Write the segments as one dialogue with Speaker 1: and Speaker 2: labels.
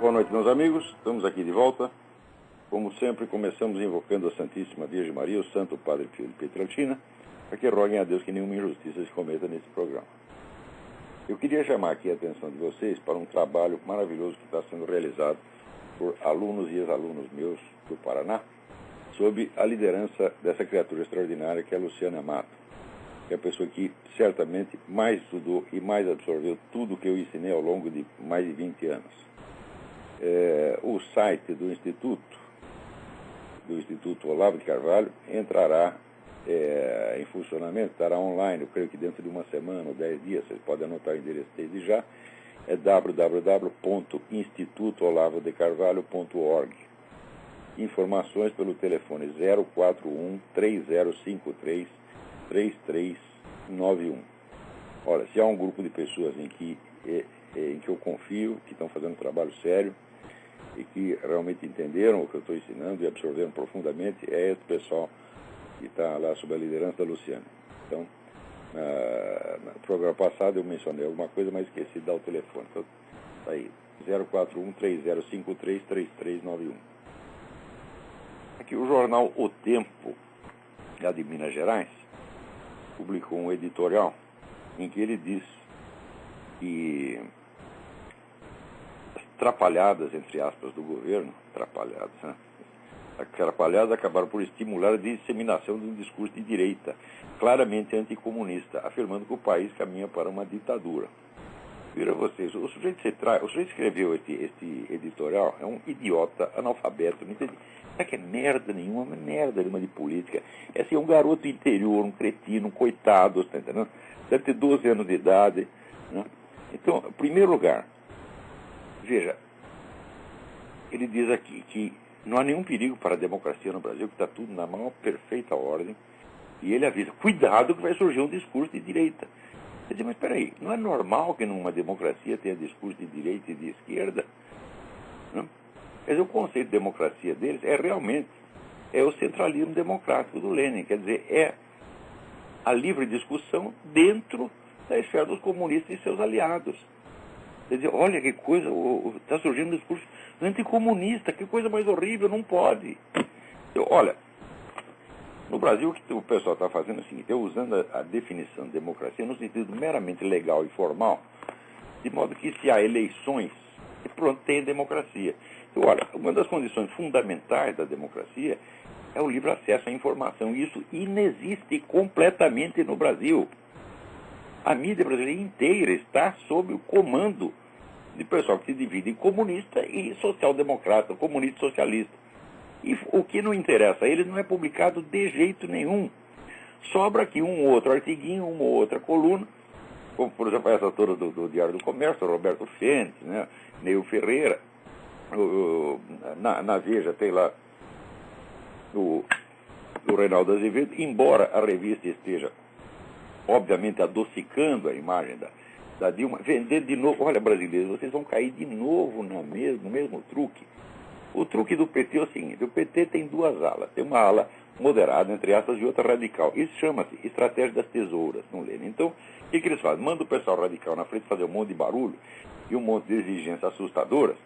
Speaker 1: Boa noite, meus amigos. Estamos aqui de volta. Como sempre, começamos invocando a Santíssima Virgem Maria, o Santo Padre Pio de Pietrelcina, para que roguem a Deus que nenhuma injustiça se cometa nesse programa. Eu queria chamar aqui a atenção de vocês para um trabalho maravilhoso que está sendo realizado por alunos e ex-alunos meus do Paraná, sob a liderança dessa criatura extraordinária que é a Luciana Amato, que é a pessoa que certamente mais estudou e mais absorveu tudo que eu ensinei ao longo de mais de 20 anos. O site do Instituto Olavo de Carvalho entrará em funcionamento, estará online, eu creio que dentro de uma semana ou 10 dias, vocês podem anotar o endereço desde já, é www.institutoolavodecarvalho.org. Informações pelo telefone 041-3053-3391. Olha, se há um grupo de pessoas em que eu confio, que estão fazendo um trabalho sério e que realmente entenderam o que eu estou ensinando e absorveram profundamente, é esse pessoal que está lá sob a liderança da Luciana. Então, no programa passado eu mencionei alguma coisa, mas esqueci de dar o telefone. Então, está aí, 041-3053-3391. Aqui o jornal O Tempo, lá de Minas Gerais, publicou um editorial em que ele diz que as trapalhadas, entre aspas, do governo, atrapalhadas acabaram por estimular a disseminação de um discurso de direita, claramente anticomunista, afirmando que o país caminha para uma ditadura. Vira vocês, o sujeito que escreveu este editorial é um idiota, analfabeto, não entende? Não é que é merda nenhuma de política. É assim, um garoto interior, um cretino, um coitado, tá entendendo? Deve ter 12 anos de idade, né? Então, em primeiro lugar, veja, ele diz aqui que não há nenhum perigo para a democracia no Brasil, que está tudo na maior perfeita ordem, e ele avisa, cuidado que vai surgir um discurso de direita. Quer dizer, mas espera aí, não é normal que numa democracia tenha discurso de direita e de esquerda? Não? Quer dizer, o conceito de democracia deles realmente o centralismo democrático do Lenin, quer dizer, é a livre discussão dentro da esfera dos comunistas e seus aliados. Quer dizer, olha que coisa, está surgindo um discurso anticomunista, que coisa mais horrível, não pode. Então, olha, no Brasil o que o pessoal está fazendo é o seguinte, usando a definição de democracia no sentido meramente legal e formal, de modo que se há eleições, pronto, tem democracia. Então, olha, uma das condições fundamentais da democracia é o livre acesso à informação, e isso inexiste completamente no Brasil. A mídia brasileira inteira está sob o comando de pessoal que se divide em comunista e social-democrata, comunista e socialista. E o que não interessa a eles não é publicado de jeito nenhum. Sobra aqui um ou outro artiguinho, uma ou outra coluna, como, por exemplo, essa toda do Diário do Comércio, Roberto Fentes, né, Neil Ferreira. Na Veja tem lá o Reinaldo Azevedo, embora a revista esteja obviamente adocicando a imagem da Dilma, vendendo de novo. Olha, brasileiros, vocês vão cair de novo no mesmo truque. O truque do PT é o seguinte, o PT tem duas alas, tem uma ala moderada, entre aspas, e outra radical. Isso chama-se estratégia das tesouras, não lê? Então, o que eles fazem? Manda o pessoal radical na frente fazer um monte de barulho e um monte de exigências assustadoras,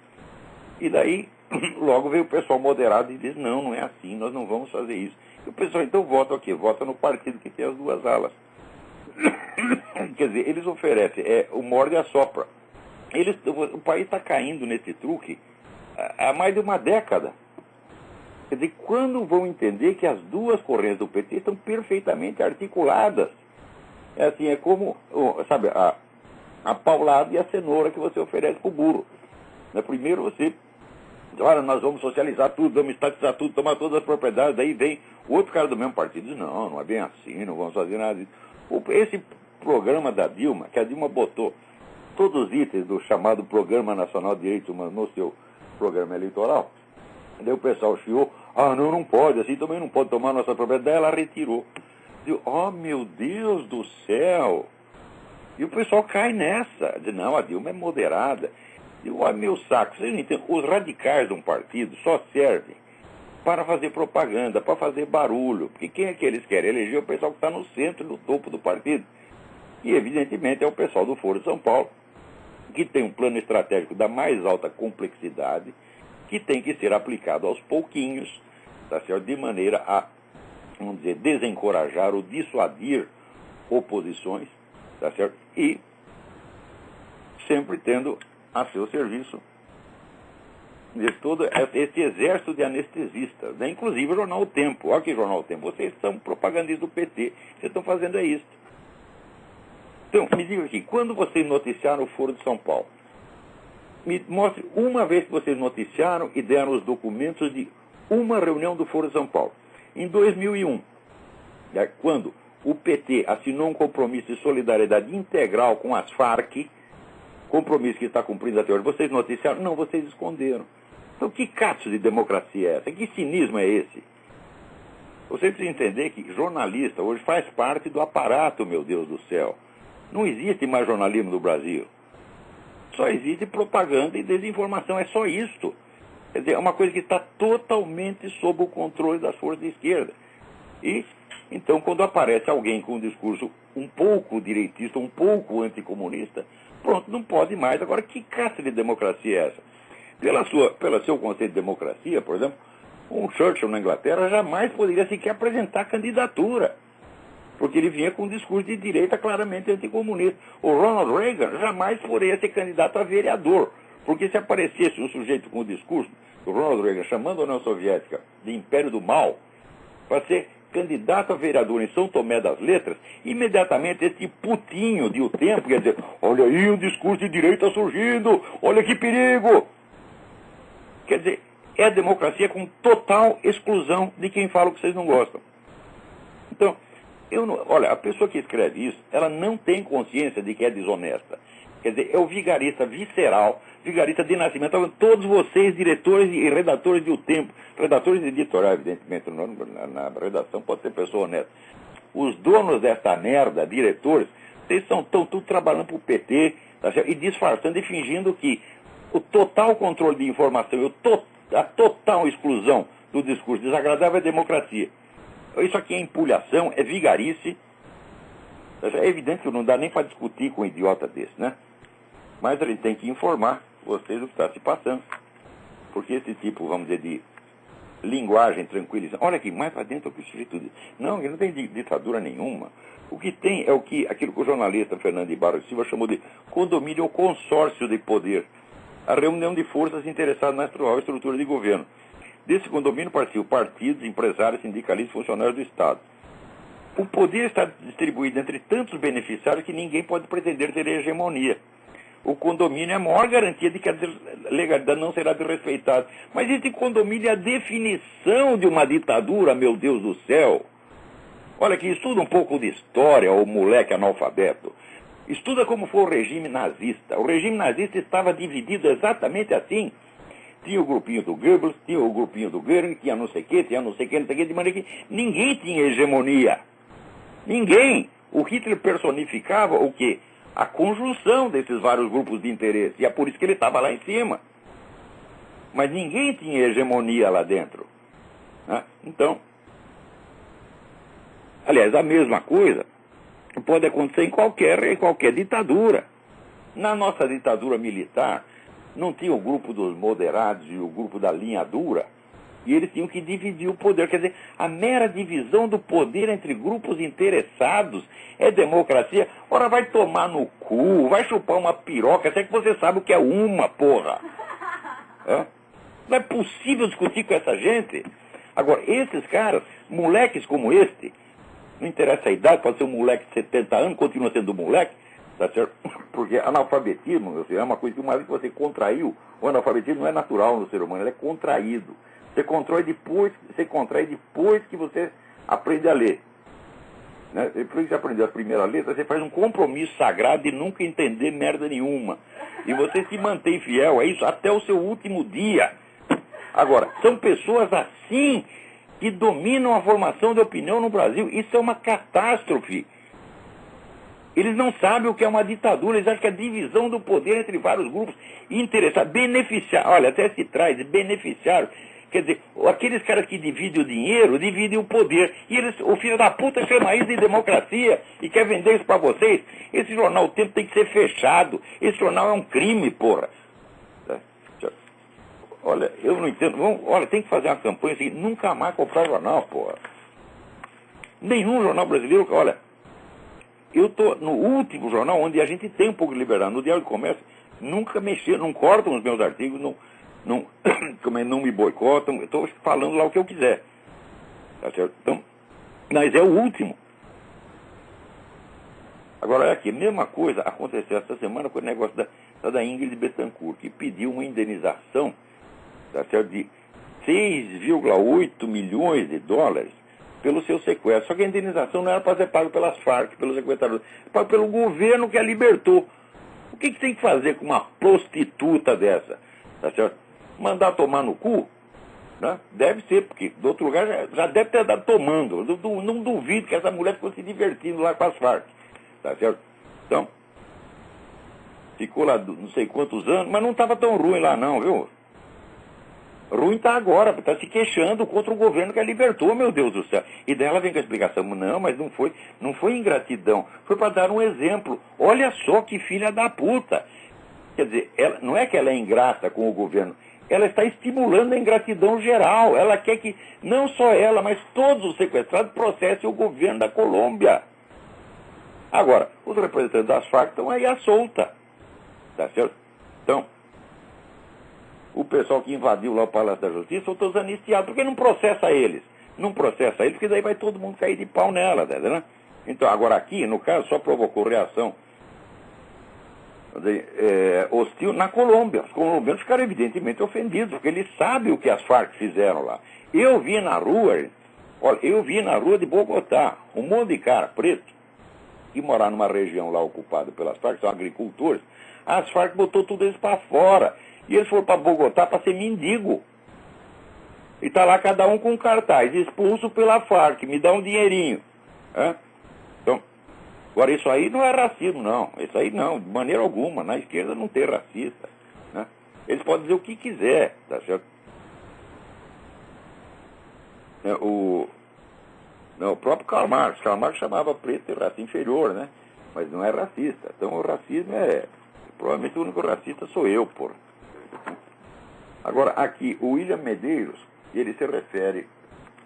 Speaker 1: e daí logo vem o pessoal moderado e diz, não é assim, nós não vamos fazer isso. E o pessoal então vota o quê? Vota no partido que tem as duas alas. Quer dizer, eles oferecem o morde e assopra. O país está caindo nesse truque há mais de uma década. Quer dizer, quando vão entender que as duas correntes do PT estão perfeitamente articuladas? É assim, é como, sabe, a paulada e a cenoura que você oferece para o burro. Primeiro você, olha, nós vamos socializar tudo, vamos estatizar tudo, tomar todas as propriedades, daí vem o outro cara do mesmo partido e diz, não é bem assim, não vamos fazer nada disso. Esse programa da Dilma, que a Dilma botou todos os itens do chamado Programa Nacional de Direitos Humanos no seu programa eleitoral, daí o pessoal chiou, não pode, assim também não pode tomar nossa propriedade, daí ela retirou. Diz, meu Deus do céu! E o pessoal cai nessa, diz, não, a Dilma é moderada. Diz, meu saco, vocês não entendem, os radicais de um partido só servem para fazer propaganda, para fazer barulho, porque quem é que eles querem eleger? O pessoal que está no centro, no topo do partido. E, evidentemente, é o pessoal do Foro de São Paulo, que tem um plano estratégico da mais alta complexidade, que tem que ser aplicado aos pouquinhos, tá certo? De maneira a, vamos dizer, desencorajar ou dissuadir oposições, tá certo? E sempre tendo a seu serviço de todo esse exército de anestesistas, né? Inclusive o jornal O Tempo. Olha que jornal O Tempo, vocês são propagandistas do PT, vocês estão fazendo isso. Então, me diga aqui, quando vocês noticiaram o Foro de São Paulo, me mostre uma vez que vocês noticiaram e deram os documentos de uma reunião do Foro de São Paulo. Em 2001, né, quando o PT assinou um compromisso de solidariedade integral com as Farc, compromisso que está cumprindo até hoje, vocês noticiaram? Não, vocês esconderam. Então, que cacho de democracia é essa? Que cinismo é esse? Você precisa entender que jornalista hoje faz parte do aparato, meu Deus do céu. Não existe mais jornalismo no Brasil. Só existe propaganda e desinformação, é só isto. Quer dizer, é uma coisa que está totalmente sob o controle das forças de esquerda. E, então, quando aparece alguém com um discurso um pouco direitista, um pouco anticomunista, pronto, não pode mais. Agora, que caça de democracia é essa? Pelo seu conceito de democracia, por exemplo, um Churchill na Inglaterra jamais poderia sequer apresentar candidatura, porque ele vinha com um discurso de direita claramente anticomunista. O Ronald Reagan jamais poderia ser candidato a vereador, porque se aparecesse um sujeito com o discurso do Ronald Reagan chamando a União Soviética de império do mal, para ser candidato a vereador em São Tomé das Letras, imediatamente esse putinho de O Tempo quer dizer, olha aí um discurso de direita surgindo, olha que perigo. Quer dizer, é a democracia com total exclusão de quem fala o que vocês não gostam. Então, olha, a pessoa que escreve isso, ela não tem consciência de que é desonesta. Quer dizer, é o vigarista visceral, vigarista de nascimento. Todos vocês, diretores e redatores de O Tempo, redatores de editorial, evidentemente, na redação pode ser pessoa honesta. Os donos desta merda, diretores, vocês estão tudo trabalhando para o PT, tá certo? E disfarçando e fingindo que o total controle de informação e a total exclusão do discurso desagradável é democracia. Isso aqui é empulhação, é vigarice. É evidente que não dá nem para discutir com um idiota desse, né? Mas ele tem que informar vocês do que está se passando. Porque esse tipo, vamos dizer, de linguagem tranquilizante. Olha aqui, mais para dentro o que o sujeito diz. Não, ele não tem ditadura nenhuma. O que tem é aquilo que o jornalista Fernando Ibarra Silva chamou de condomínio ou consórcio de poder. A reunião de forças interessadas na atual estrutura de governo. Desse condomínio participam partidos, empresários, sindicalistas e funcionários do Estado. O poder está distribuído entre tantos beneficiários que ninguém pode pretender ter hegemonia. O condomínio é a maior garantia de que a legalidade não será desrespeitada. Mas esse condomínio é a definição de uma ditadura, meu Deus do céu. Olha aqui, estuda um pouco de história, o moleque analfabeto. Estuda como foi o regime nazista. O regime nazista estava dividido exatamente assim. Tinha o grupinho do Goebbels, tinha o grupinho do Göring, tinha não sei o quê, de maneira que ninguém tinha hegemonia. Ninguém. O Hitler personificava o quê? A conjunção desses vários grupos de interesse. E é por isso que ele estava lá em cima. Mas ninguém tinha hegemonia lá dentro. Né? Então, aliás, a mesma coisa pode acontecer em qualquer ditadura. Na nossa ditadura militar, não tinha o grupo dos moderados e o grupo da linha dura, e eles tinham que dividir o poder. Quer dizer, a mera divisão do poder entre grupos interessados é democracia. Ora, vai tomar no cu, vai chupar uma piroca, até que você sabe o que é uma, porra. É? Não é possível discutir com essa gente. Agora, esses caras, moleques como este, não interessa a idade, pode ser um moleque de 70 anos, continua sendo moleque, tá certo? Porque analfabetismo, meu filho, é uma coisa que uma vez que você contraiu, o analfabetismo não é natural no ser humano, ele é contraído. Você contrai depois que você aprende a ler. Né? Depois que você aprendeu a primeira letra, você faz um compromisso sagrado de nunca entender merda nenhuma. E você se mantém fiel a isso até o seu último dia. Agora, são pessoas assim que dominam a formação de opinião no Brasil. Isso é uma catástrofe. Eles não sabem o que é uma ditadura, eles acham que é a divisão do poder entre vários grupos interessados, beneficiários, olha, até se traz beneficiários, Quer dizer, aqueles caras que dividem o dinheiro, dividem o poder. E eles, o filho da puta chama isso de democracia e quer vender isso para vocês. Esse jornal O Tempo tem que ser fechado. Esse jornal é um crime, porra. Olha, eu não entendo. Olha, tem que fazer uma campanha assim, nunca mais comprar jornal, porra. Nenhum jornal brasileiro, olha, eu tô no último jornal onde a gente tem um pouco de liberdade. No Diário do Comércio, nunca mexeram, não cortam os meus artigos, não me boicotam, eu estou falando lá o que eu quiser. Tá certo? Então, mas é o último. Agora, é aqui, a mesma coisa aconteceu essa semana com o negócio da Ingrid Betancourt, que pediu uma indenização, tá certo, de 6,8 milhões de dólares pelo seu sequestro. Só que a indenização não era para ser paga pelas Farc, pelos sequestradores, paga pelo governo que a libertou. O que tem que fazer com uma prostituta dessa? Tá certo? Mandar tomar no cu? Né? Deve ser, porque do outro lugar já deve ter dado tomando. Não duvido que essa mulher ficou se divertindo lá com as Farc. Tá certo? Então, ficou lá não sei quantos anos, mas não estava tão ruim lá não, viu? Ruim está agora, está se queixando contra o governo que a libertou, meu Deus do céu. E daí ela vem com a explicação, não, mas não foi ingratidão, foi para dar um exemplo. Olha só que filha da puta. Quer dizer, não é que ela é ingrata com o governo, ela está estimulando a ingratidão geral. Ela quer que não só ela, mas todos os sequestrados processem o governo da Colômbia. Agora, os representantes das Farc estão aí à solta. Tá certo? Então, o pessoal que invadiu lá o Palácio da Justiça são todos anistiados. Por que não processa eles? Não processa eles, porque daí vai todo mundo cair de pau nela, né? Então, agora aqui, no caso, só provocou reação hostil na Colômbia. Os colombianos ficaram evidentemente ofendidos, porque eles sabem o que as Farc fizeram lá. Eu vi na rua de Bogotá, um monte de cara preto, que morar numa região lá ocupada pelas Farc, são agricultores. As Farc botou tudo isso para fora. E eles foram para Bogotá para ser mendigo. E está lá cada um com um cartaz, expulso pela Farc, me dá um dinheirinho. Então, agora isso aí não é racismo, não. Isso aí não, de maneira alguma. Na esquerda não tem racista. Né? Eles podem dizer o que quiser, tá certo? O próprio Karl Marx chamava preto de raça inferior, né? Mas não é racista. Então o racismo provavelmente o único racista sou eu, porra. Agora, aqui, o William Medeiros, ele se refere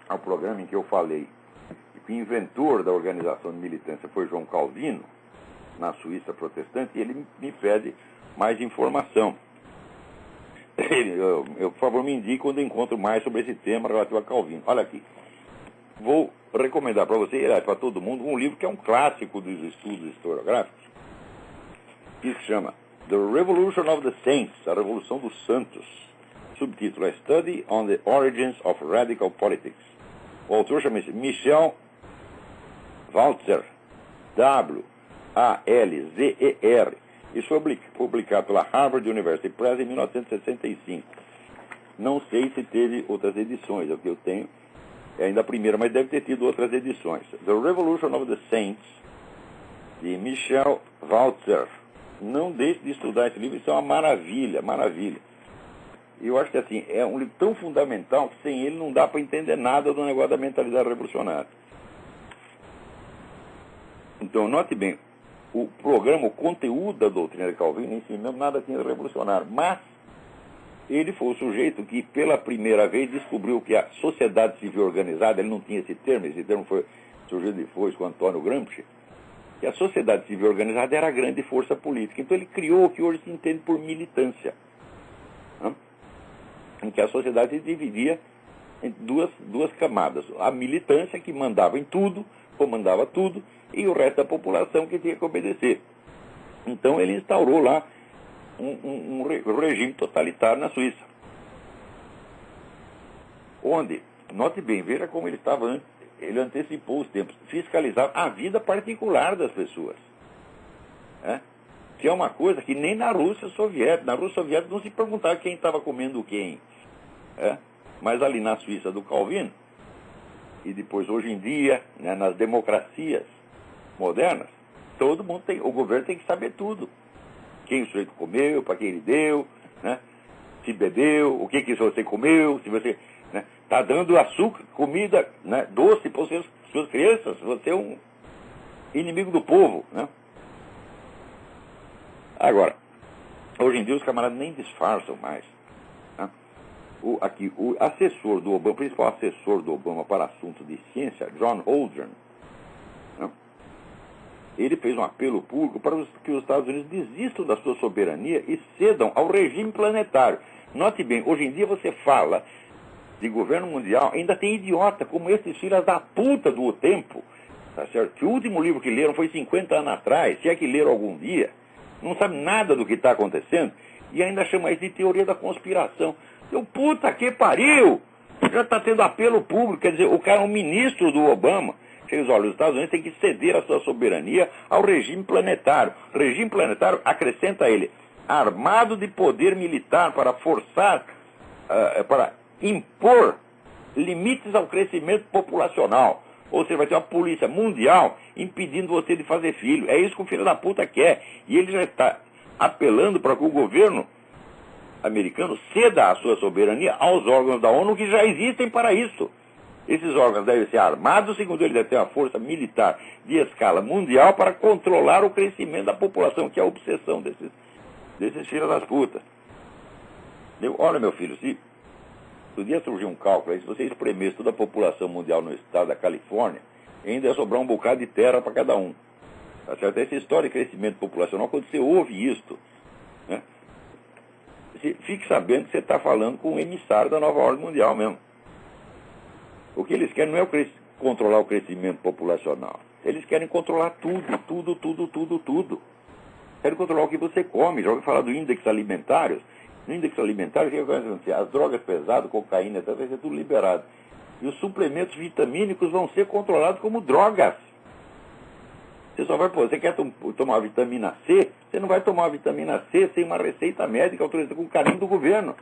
Speaker 1: ao programa em que eu falei que o inventor da organização de militância foi João Calvino, na Suíça protestante, e ele me pede mais informação. Por favor, me indique quando encontro mais sobre esse tema relativo a Calvino. Olha aqui, vou recomendar para você, para todo mundo, um livro que é um clássico dos estudos historiográficos, que se chama The Revolution of the Saints, a Revolução dos Santos. Subtítulo é Study on the Origins of Radical Politics. O autor chama-se Michel Walzer, W-A-L-Z-E-R. Isso foi publicado pela Harvard University Press em 1965. Não sei se teve outras edições, é o que eu tenho. É ainda a primeira, mas deve ter tido outras edições. The Revolution of the Saints, de Michel Walzer. Não deixe de estudar esse livro, isso é uma maravilha, maravilha. E eu acho que assim, é um livro tão fundamental que sem ele não dá para entender nada do negócio da mentalidade revolucionária. Então, note bem, o programa, o conteúdo da doutrina de Calvino em si mesmo nada tinha de revolucionário, mas ele foi o sujeito que pela primeira vez descobriu que a sociedade civil organizada, ele não tinha esse termo foi surgido depois com Antônio Gramsci, que a sociedade civil organizada era a grande força política. Então ele criou o que hoje se entende por militância, né? Em que a sociedade se dividia em duas camadas. A militância, que mandava em tudo, comandava tudo, e o resto da população que tinha que obedecer. Então ele instaurou lá um regime totalitário na Suíça. Onde, note bem, veja como ele estava antes. Ele antecipou os tempos, fiscalizava a vida particular das pessoas. Que é uma coisa que nem na Rússia Soviética. Na Rússia Soviética não se perguntava quem estava comendo quem. Mas ali na Suíça do Calvino, e depois hoje em dia, né, nas democracias modernas, todo mundo o governo tem que saber tudo. Quem o sujeito comeu, para quem ele deu, né? Se bebeu, o que você comeu, se você... né? Está dando açúcar, comida, né, doce para suas crianças. Você é um inimigo do povo, né? Agora, hoje em dia os camaradas nem disfarçam mais. Né? O assessor do Obama, o principal assessor do Obama para assuntos de ciência, John Holdren, né? Ele fez um apelo público para que os Estados Unidos desistam da sua soberania e cedam ao regime planetário. Note bem, hoje em dia você fala de governo mundial, ainda tem idiota como esses filhos da puta do tempo, tá certo? Que o último livro que leram foi 50 anos atrás, se é que leram algum dia, não sabe nada do que está acontecendo, e ainda chama isso de teoria da conspiração. Seu puta que pariu! Já está tendo apelo público, quer dizer, o cara é um ministro do Obama. Ele diz, olha, os Estados Unidos têm que ceder a sua soberania ao regime planetário. O regime planetário, acrescenta a ele, armado de poder militar para forçar, para impor limites ao crescimento populacional. Ou seja, vai ter uma polícia mundial impedindo você de fazer filho. É isso que o filho da puta quer. E ele já está apelando para que o governo americano ceda a sua soberania aos órgãos da ONU que já existem para isso. Esses órgãos devem ser armados, segundo ele, deve ter uma força militar de escala mundial para controlar o crescimento da população, que é a obsessão desses filhos das putas. Olha, meu filho, se podia surgir um cálculo aí, se você espremesse toda a população mundial no estado da Califórnia, ainda ia sobrar um bocado de terra para cada um. Tá certo? Essa história de crescimento populacional, quando você ouve isto, né, fique sabendo que você está falando com um emissário da nova ordem mundial mesmo. O que eles querem não é controlar o crescimento populacional. Eles querem controlar tudo. Querem controlar o que você come. Já ouviu falar do índice alimentário? No índice alimentário, o que vai acontecer? As drogas pesadas, cocaína, vai ser tudo liberado. E os suplementos vitamínicos vão ser controlados como drogas. Você quer tomar vitamina C? Você não vai tomar vitamina C sem uma receita médica autorizada com o carinho do governo.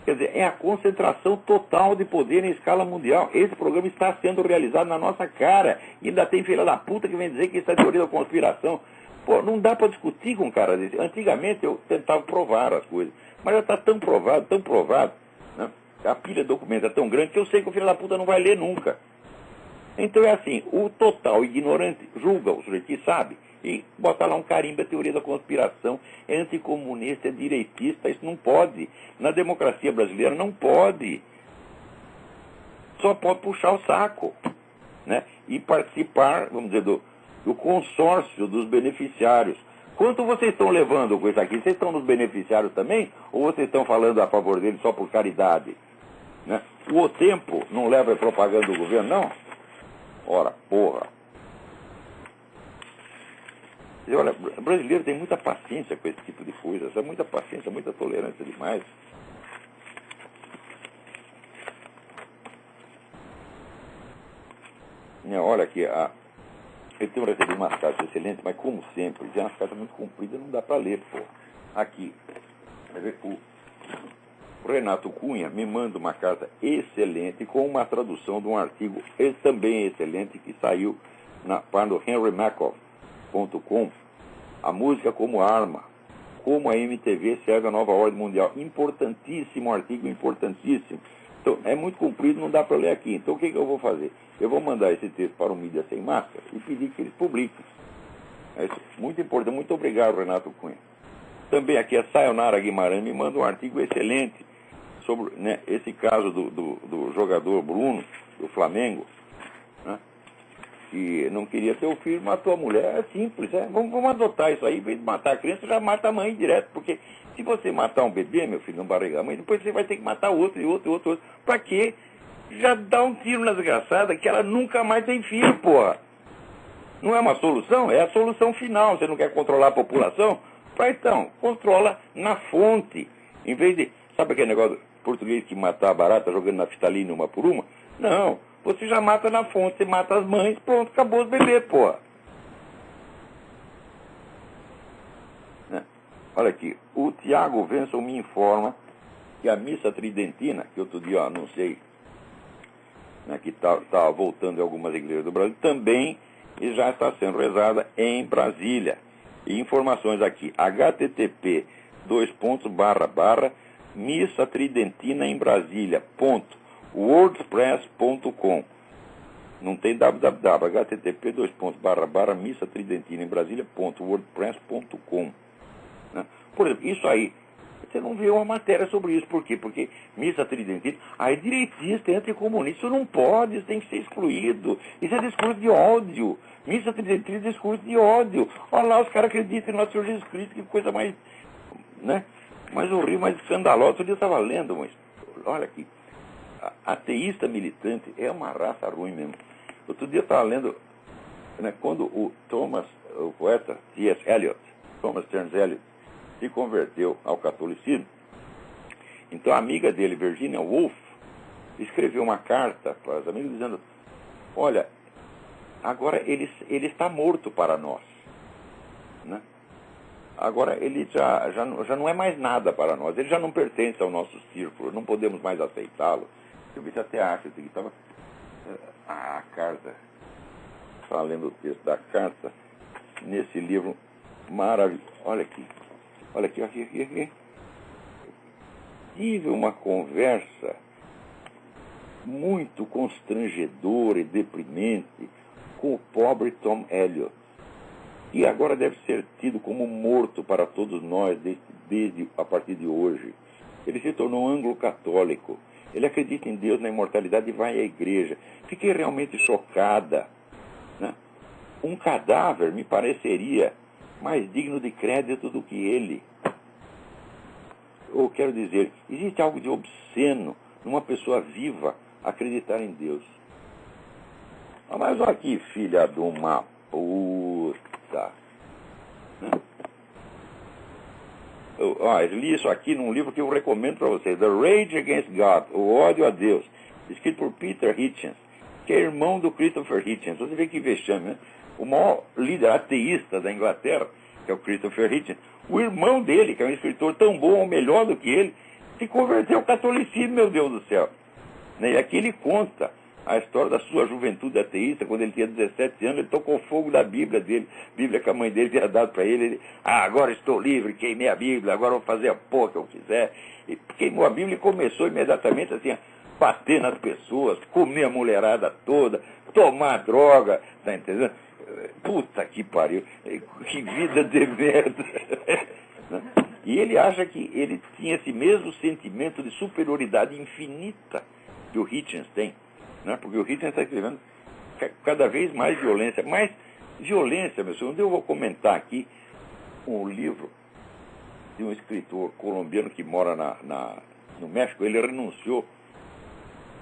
Speaker 1: Quer dizer, é a concentração total de poder em escala mundial. Esse programa está sendo realizado na nossa cara. E ainda tem filha da puta que vem dizer que isso é teoria da conspiração. Pô, não dá para discutir com um cara desse. Antigamente eu tentava provar as coisas. Mas já está tão provado, né? A pilha de documentos é tão grande que eu sei que o filho da puta não vai ler nunca. Então é assim, o total ignorante julga o sujeito que sabe e bota lá um carimbo, a teoria da conspiração, é anticomunista, é direitista, isso não pode. Na democracia brasileira não pode. Só pode puxar o saco, né? E participar, vamos dizer, do consórcio dos beneficiários. Quanto vocês estão levando com isso aqui? Vocês estão nos beneficiários também? Ou vocês estão falando a favor deles só por caridade? Né? O tempo não leva a propaganda do governo, não? Ora, porra. E olha, o brasileiro tem muita paciência com esse tipo de coisa, muita paciência, muita tolerância demais. Olha aqui, eu tenho recebido umas cartas excelentes, mas como sempre, já umas cartas muito compridas, não dá para ler, pô. Aqui, o Renato Cunha me manda uma carta excelente com uma tradução de um artigo também excelente que saiu na página do henrymakoff.com, A Música como Arma, como a MTV serve a nova ordem mundial. Importantíssimo artigo, importantíssimo. Então, é muito comprido, não dá para ler aqui. Então, o que eu vou fazer? Eu vou mandar esse texto para o Mídia Sem Máscara e pedir que eles publiquem. É isso, muito importante. Muito obrigado, Renato Cunha. Também aqui a Sayonara Guimarães me manda um artigo excelente sobre, né, esse caso do jogador Bruno, do Flamengo, né, que não queria ter o filho, matou a mulher. É simples, vamos adotar isso aí. Em vez de matar a criança, já mata a mãe direto, porque se você matar um bebê, meu filho, não barriga a mãe, depois você vai ter que matar outro. Pra quê? Já dá um tiro na desgraçada que ela nunca mais tem filho, porra. Não é uma solução? É a solução final. Você não quer controlar a população? Então, controla na fonte. Em vez de, sabe aquele negócio português que matar a barata jogando naftalina uma por uma? Não, você já mata na fonte, você mata as mães, pronto, acabou os bebês, porra. Né? Olha aqui, o Tiago Venson me informa que a missa tridentina, que outro dia eu anunciei, né, que está voltando em algumas igrejas do Brasil, também já está sendo rezada em Brasília. E informações aqui, http:// Missa Tridentina em Brasília, .wordpress.com. Não tem www, http://missa tridentina em Brasília.wordpress.com. Né? Por exemplo, isso aí, você não vê uma matéria sobre isso. Por quê? Porque missa tridentina, aí direitista, anticomunista, isso não pode, isso tem que ser excluído. Isso é discurso de ódio. Missa tridentina é discurso de ódio. Olha lá, os caras acreditam em nosso Senhor Jesus Cristo, que coisa mais, né, mais horrível, mais escandalosa. Outro dia eu estava lendo, mas olha aqui, ateísta militante é uma raça ruim mesmo. Outro dia eu estava lendo, né, quando o poeta T.S. Eliot, Thomas Stearns Eliot, se converteu ao catolicismo, então a amiga dele, Virginia Woolf, escreveu uma carta para os amigos dizendo: olha, agora ele está morto para nós, né? Agora ele já não é mais nada para nós, ele já não pertence ao nosso círculo, não podemos mais aceitá-lo. Eu vi até acho que estava a carta, estava lendo o texto da carta nesse livro maravilhoso. Olha aqui. Tive uma conversa muito constrangedora e deprimente com o pobre Tom Elliot, que agora deve ser tido como morto para todos nós desde a partir de hoje. Ele se tornou anglo-católico. Ele acredita em Deus, na imortalidade, e vai à igreja. Fiquei realmente chocada, né? Um cadáver me pareceria mais digno de crédito do que ele. Eu quero dizer, existe algo de obsceno numa pessoa viva acreditar em Deus. Mas olha aqui, filha de uma puta. Eu li isso aqui num livro que eu recomendo para vocês, The Rage Against God, O Ódio a Deus, escrito por Peter Hitchens, que é irmão do Christopher Hitchens. Você vê que vexame, né? O maior líder ateísta da Inglaterra, que é o Christopher Hitchens, o irmão dele, que é um escritor tão bom ou melhor do que ele, se converteu ao catolicismo, meu Deus do céu. E aqui ele conta a história da sua juventude ateísta. Quando ele tinha 17 anos, ele tocou fogo da Bíblia dele, Bíblia que a mãe dele tinha dado para ele. Agora estou livre, queimei a Bíblia, agora vou fazer a porra que eu quiser. E queimou a Bíblia e começou imediatamente assim, a bater nas pessoas, comer a mulherada toda, tomar droga, tá entendendo? Puta que pariu, que vida de merda. E ele acha que ele tinha esse mesmo sentimento de superioridade infinita que o Hitchens tem, né? Porque o Hitchens está escrevendo cada vez mais violência, meu senhor. Eu vou comentar aqui um livro de um escritor colombiano que mora no México. Ele renunciou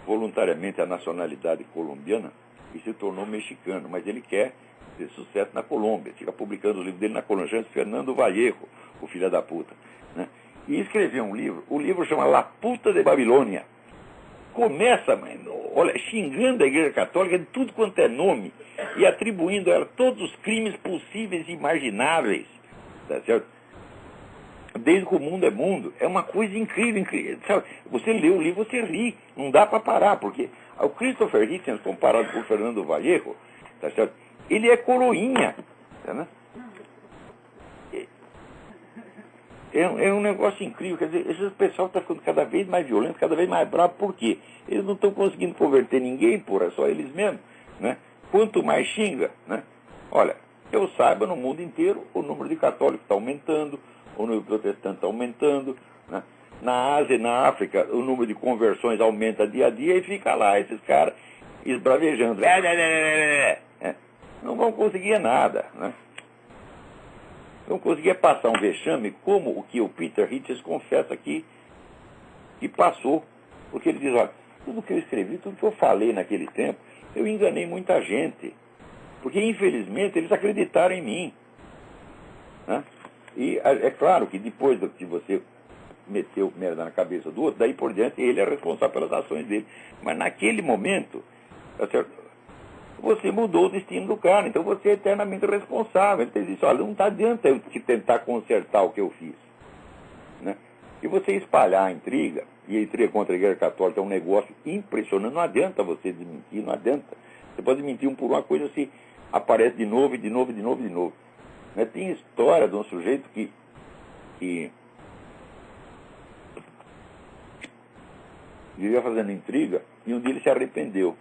Speaker 1: voluntariamente à nacionalidade colombiana e se tornou mexicano, mas ele quer ter sucesso na Colômbia, fica publicando os livros dele na Colômbia, chama Fernando Vallejo, o filho da puta, né? E escreveu um livro, o livro chama La Puta de Babilônia. Começa, olha, xingando a Igreja Católica de tudo quanto é nome e atribuindo a ela todos os crimes possíveis e imagináveis, tá certo? Desde que o mundo é mundo, é uma coisa incrível, sabe? Você lê o livro, você ri, não dá para parar, porque o Christopher Hitchens, comparado com o Fernando Vallejo, tá certo? Ele é coroinha, né? É um negócio incrível. Quer dizer, esse pessoal está ficando cada vez mais violento, cada vez mais bravo. Por quê? Eles não estão conseguindo converter ninguém, porra, só eles mesmos, né? Quanto mais xinga, né? Olha, eu saiba, no mundo inteiro, o número de católicos está aumentando, o número de protestantes está aumentando, né? Na Ásia e na África, o número de conversões aumenta dia a dia e fica lá esses caras esbravejando. Não vão conseguir nada, né? Não conseguia passar um vexame como o que o Peter Hitchens confessa aqui que passou. Porque ele diz, olha, tudo que eu escrevi, tudo que eu falei naquele tempo, eu enganei muita gente. Porque, infelizmente, eles acreditaram em mim, né? E é claro que depois que você meteu merda na cabeça do outro, daí por diante ele é responsável pelas ações dele. Mas naquele momento, tá certo? Você mudou o destino do cara, então você é eternamente responsável. Ele disse, olha, não adianta eu tentar consertar o que eu fiz, né? E você espalhar a intriga, e a intriga contra a Igreja Católica é um negócio impressionante, não adianta você desmentir, não adianta. Você pode mentir por uma coisa, se aparece de novo, e de novo, e de novo, e de novo. Né? Tem história de um sujeito que vivia fazendo intriga, e um dia ele se arrependeu.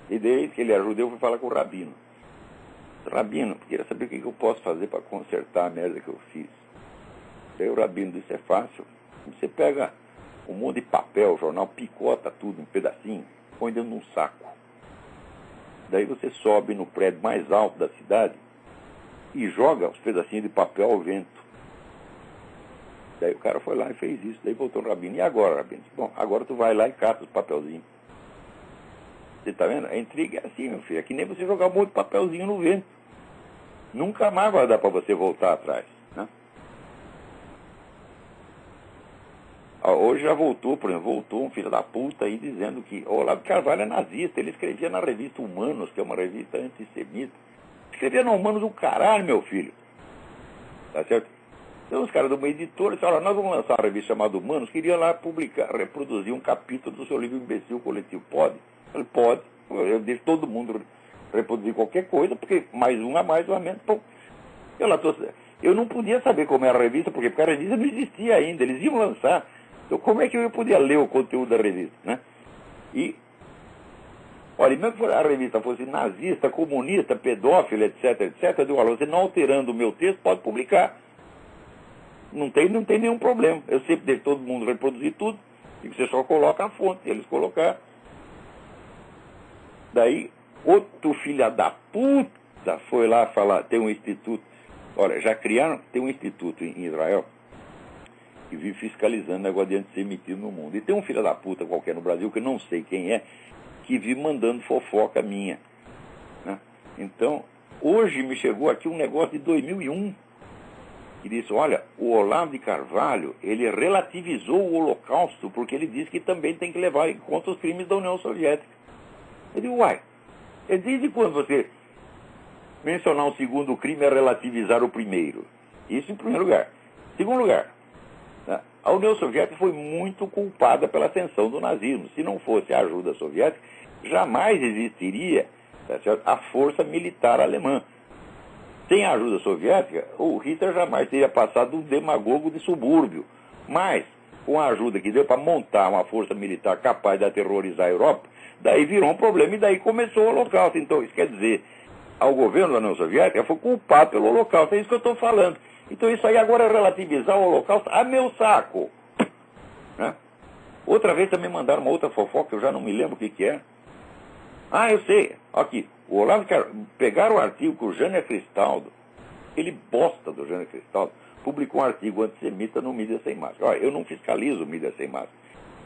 Speaker 1: E daí que ele era judeu, foi falar com o rabino. Rabino, queria saber o que eu posso fazer para consertar a merda que eu fiz. Daí o rabino disse, é fácil. Você pega um monte de papel, jornal, picota tudo em pedacinho, põe dentro de um saco. Daí você sobe no prédio mais alto da cidade e joga os pedacinhos de papel ao vento. Daí o cara foi lá e fez isso. Daí voltou o rabino. E agora, rabino? Bom, agora tu vai lá e cata os papelzinhos. Você tá vendo? A intriga é assim, meu filho. É que nem você jogar um monte de papelzinho no vento. Nunca mais vai dar para você voltar atrás, né? Hoje já voltou, por exemplo, voltou um filho da puta aí dizendo que o Olavo de Carvalho é nazista. Ele escrevia na revista Humanos, que é uma revista antissemita. Escrevia na Humanos o caralho, meu filho. Tá certo? Então os caras de uma editora disseram, olha, nós vamos lançar uma revista chamada Humanos, queria lá publicar, reproduzir um capítulo do seu livro Imbecil Coletivo. Pode? Ele pode. Eu deixo todo mundo reproduzir qualquer coisa, porque mais um a mais, um a menos. Pô, eu não podia saber como era a revista, porque a revista não existia ainda, eles iam lançar. Então como é que eu podia ler o conteúdo da revista, né? E, olha, mesmo que a revista fosse nazista, comunista, pedófila, etc, etc, eu digo, olha, você não alterando o meu texto, pode publicar. Não tem nenhum problema. Eu sempre deixo todo mundo reproduzir tudo, e você só coloca a fonte, eles colocar. Daí, outro filho da puta foi lá falar, tem um instituto, olha, já criaram, tem um instituto em Israel, que vive fiscalizando o negócio de antissemitismo no mundo. E tem um filho da puta qualquer no Brasil, que eu não sei quem é, que vive mandando fofoca minha, né? Então, hoje me chegou aqui um negócio de 2001, que disse, olha, o Olavo de Carvalho, ele relativizou o Holocausto, porque ele disse que também tem que levar em conta os crimes da União Soviética. Eu digo, uai, desde quando você mencionar um segundo crime é relativizar o primeiro? Isso em primeiro lugar. Segundo lugar, a União Soviética foi muito culpada pela ascensão do nazismo. Se não fosse a ajuda soviética, jamais existiria, tá certo, a força militar alemã. Sem a ajuda soviética, o Hitler jamais teria passado um demagogo de subúrbio. Mas, com a ajuda que deu para montar uma força militar capaz de aterrorizar a Europa, daí virou um problema e daí começou o Holocausto. Então, isso quer dizer, ao governo da União Soviética foi culpado pelo Holocausto. É isso que eu estou falando. Então isso aí agora é relativizar o Holocausto a meu saco, né? Outra vez também mandaram uma outra fofoca, eu já não me lembro o que é. Ah, eu sei. Aqui, o Olavo pegaram o artigo que o Jânio Cristaldo, ele bosta do Jânio Cristaldo, publicou um artigo antissemita no Mídia Sem Máscara. Olha, eu não fiscalizo o Mídia Sem Máscara.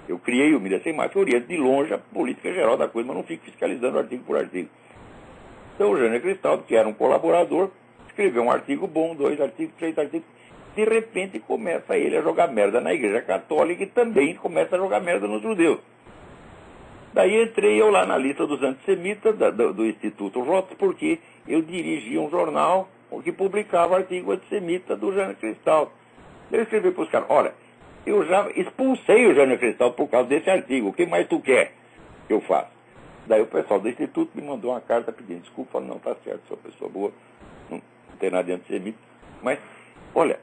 Speaker 1: Eu criei o Mídia Sem Máscara, eu oriento de longe a política geral da coisa, mas não fico fiscalizando artigo por artigo. Então o Jânio Cristaldo, que era um colaborador, escreveu um artigo bom, 2 artigos, 3 artigos, de repente começa ele a jogar merda na Igreja Católica e também começa a jogar merda nos judeus. Daí entrei eu lá na lista dos antissemitas do Instituto Rots, porque eu dirigia um jornal que publicava artigo antissemita do Jânio Cristaldo. Eu escrevi para os caras, olha, eu já expulsei o Jânio Cristaldo por causa desse artigo, o que mais tu quer que eu faça? Daí o pessoal do Instituto me mandou uma carta pedindo desculpa, falando, não, tá certo, sou uma pessoa boa, não tem nada de antissemita. Mas, olha,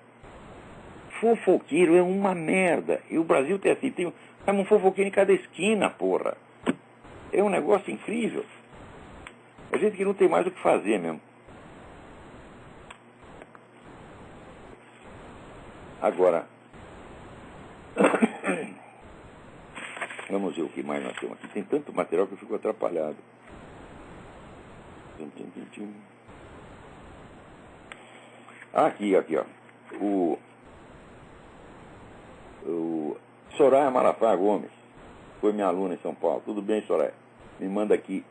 Speaker 1: fofoqueiro é uma merda. E o Brasil tem assim, tem um fofoqueiro em cada esquina, porra. É um negócio incrível. A gente que não tem mais o que fazer mesmo. Agora, vamos ver o que mais nós temos aqui. Tem tanto material que eu fico atrapalhado. Aqui, ó. O Soraya Malafaia Gomes foi minha aluna em São Paulo. Tudo bem, Soraya? Me manda aqui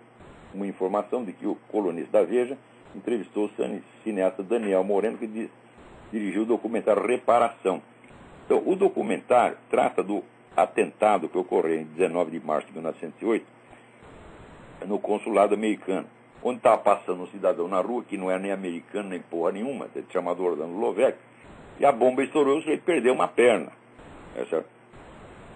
Speaker 1: uma informação de que o colunista da Veja entrevistou o cineasta Daniel Moreno, que dirigiu o documentário Reparação. Então, o documentário trata do atentado que ocorreu em 19 de março de 1908 no consulado americano, onde estava passando um cidadão na rua, que não era nem americano, nem porra nenhuma, chamado Orlando Lovec, e a bomba estourou e ele perdeu uma perna. É certo?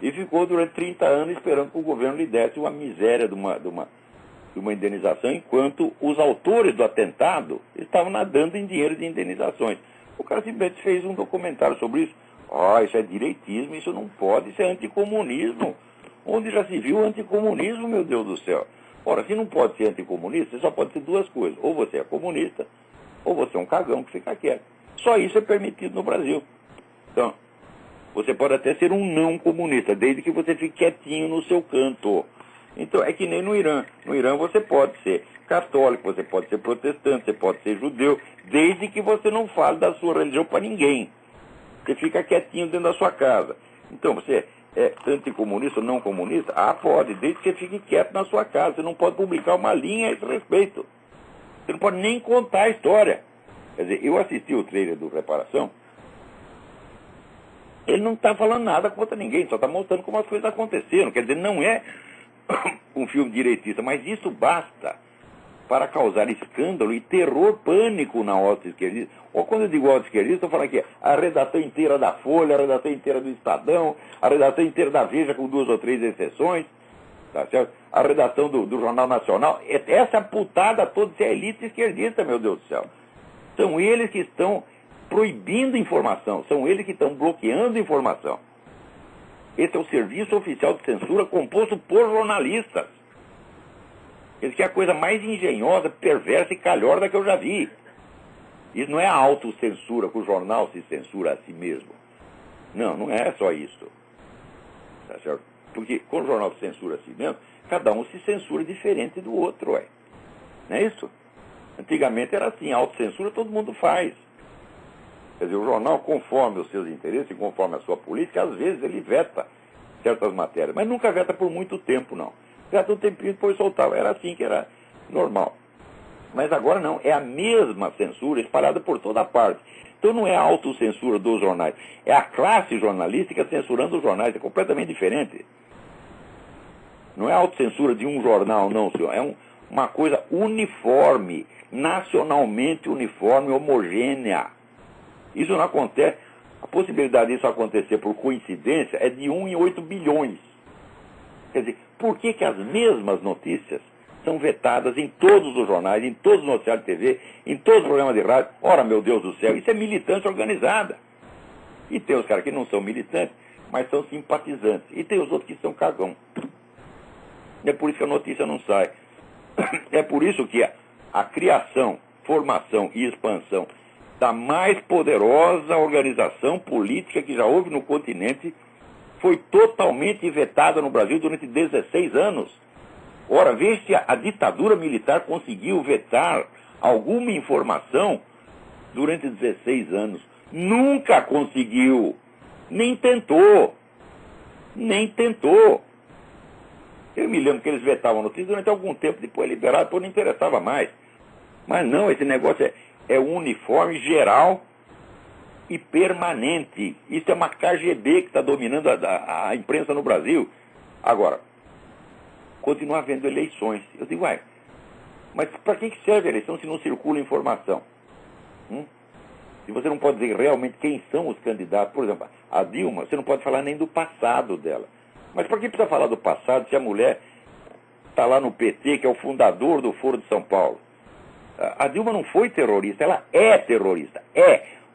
Speaker 1: E ficou durante 30 anos esperando que o governo lhe desse uma miséria de uma indenização, enquanto os autores do atentado estavam nadando em dinheiro de indenizações. O cara simplesmente fez um documentário sobre isso. Isso é direitismo, isso não pode, isso é anticomunismo. onde já se viu anticomunismo, meu Deus do céu. Ora, se não pode ser anticomunista, só pode ser duas coisas. Ou você é comunista, ou você é um cagão que fica quieto. Só isso é permitido no Brasil. Então, você pode até ser um não comunista, desde que você fique quietinho no seu canto. Então, é que nem no Irã. No Irã você pode ser católico, você pode ser protestante, você pode ser judeu, desde que você não fale da sua religião para ninguém. Você fica quietinho dentro da sua casa. Então, você é anticomunista ou não comunista? Ah, pode, desde que você fique quieto na sua casa. Você não pode publicar uma linha a esse respeito. Você não pode nem contar a história. Quer dizer, eu assisti o trailer do Reparação. Ele não está falando nada contra ninguém, só está mostrando como as coisas aconteceram. Quer dizer, não é um filme direitista, mas isso basta para causar escândalo e terror, pânico na auto-esquerdista. Ou quando eu digo auto-esquerdista, estou falando aqui, a redação inteira da Folha, a redação inteira do Estadão, a redação inteira da Veja, com 2 ou 3 exceções, tá certo? A redação do Jornal Nacional. Essa putada toda, isso é elite esquerdista, meu Deus do céu. São eles que estão proibindo informação, são eles que estão bloqueando informação. Esse é o Serviço Oficial de Censura composto por jornalistas. Isso que é a coisa mais engenhosa, perversa e calhorda que eu já vi. Isso não é a autocensura, que o jornal se censura a si mesmo. Não, não é só isso. Tá certo? Porque quando o jornal se censura a si mesmo, cada um se censura diferente do outro, ué. Não é isso? Antigamente era assim, a autocensura todo mundo faz. Quer dizer, o jornal, conforme os seus interesses, conforme a sua política, às vezes ele veta certas matérias, mas nunca veta por muito tempo, não. Veta um tempinho e depois soltava. Era assim que era normal. Mas agora não, é a mesma censura espalhada por toda parte. Então não é a autocensura dos jornais, é a classe jornalística censurando os jornais, é completamente diferente. Não é a autocensura de um jornal, não, senhor. É uma coisa uniforme, nacionalmente uniforme, homogênea. Isso não acontece. A possibilidade disso acontecer por coincidência é de 1 em 8 bilhões. Quer dizer, por que as mesmas notícias são vetadas em todos os jornais, em todos os noticiários de TV, em todos os programas de rádio? Ora, meu Deus do céu, isso é militância organizada. E tem os caras que não são militantes, mas são simpatizantes. E tem os outros que são cagão. É por isso que a notícia não sai. É por isso que a criação, formação e expansão da mais poderosa organização política que já houve no continente foi totalmente vetada no Brasil durante 16 anos. Ora, veja se a ditadura militar conseguiu vetar alguma informação durante 16 anos. Nunca conseguiu. Nem tentou. Nem tentou. Eu me lembro que eles vetavam notícias durante algum tempo, depois liberado, depois não interessava mais. Mas não, esse negócio é uniforme, geral e permanente. Isso é uma KGB que está dominando a imprensa no Brasil. Agora, continua havendo eleições. Eu digo, mas para que serve a eleição se não circula informação? Se você não pode dizer realmente quem são os candidatos, por exemplo, a Dilma, você não pode falar nem do passado dela. Mas por que precisa falar do passado se a mulher está lá no PT, que é o fundador do Foro de São Paulo? A Dilma não foi terrorista, ela é terrorista.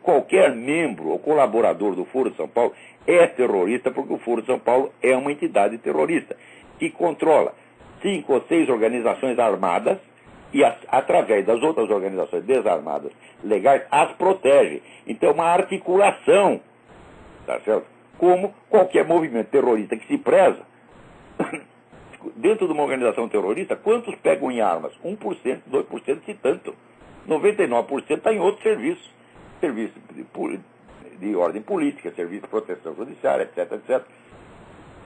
Speaker 1: Qualquer membro ou colaborador do Foro de São Paulo é terrorista, porque o Foro de São Paulo é uma entidade terrorista que controla 5 ou 6 organizações armadas e, através das outras organizações desarmadas legais, as protege. Então é uma articulação, tá certo? Como qualquer movimento terrorista que se preza. Dentro de uma organização terrorista, quantos pegam em armas? 1%, 2%, se tanto. 99% está em outros serviços. Serviço de ordem política, serviço de proteção judiciária, etc, etc.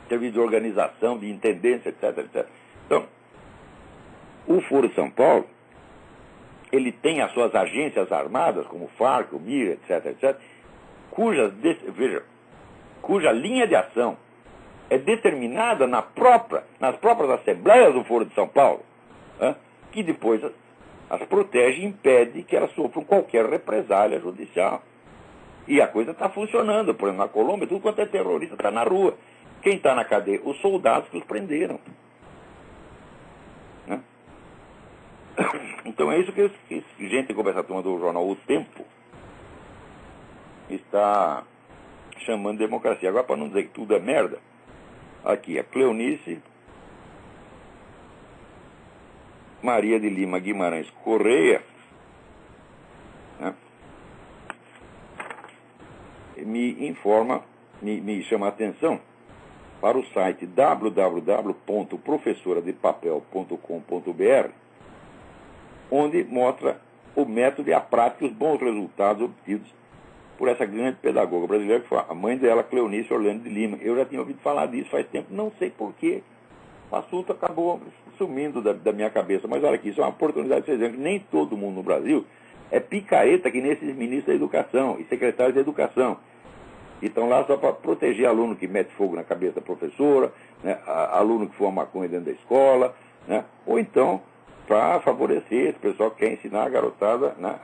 Speaker 1: Serviço de organização, de intendência, etc, etc. Então, o Foro de São Paulo, ele tem as suas agências armadas, como o FARC, o MIR, etc, etc, cuja linha de ação é determinada nas próprias assembleias do Foro de São Paulo, que depois as protege e impede que elas sofram qualquer represália judicial. E a coisa está funcionando. Por exemplo, na Colômbia, tudo quanto é terrorista está na rua. Quem está na cadeia? Os soldados que os prenderam. Então é isso que gente como essa turma do jornal O Tempo está chamando de democracia. Agora, para não dizer que tudo é merda, Aqui, a Cleonice Maria de Lima Guimarães Correia, né, me informa, me chama a atenção para o site www.professoradepapel.com.br, onde mostra o método e a prática e os bons resultados obtidos por essa grande pedagoga brasileira, que foi a mãe dela, Cleonice Orlando de Lima. Eu já tinha ouvido falar disso faz tempo, não sei porquê. O assunto acabou sumindo da minha cabeça. Mas olha aqui, isso é uma oportunidade de vocês verem que nem todo mundo no Brasil é picareta que nem esses ministros da educação e secretários da educação. E estão lá só para proteger aluno que mete fogo na cabeça da professora, né, aluno que fuma maconha dentro da escola, né, ou então para favorecer esse pessoal que quer ensinar a garotada, né,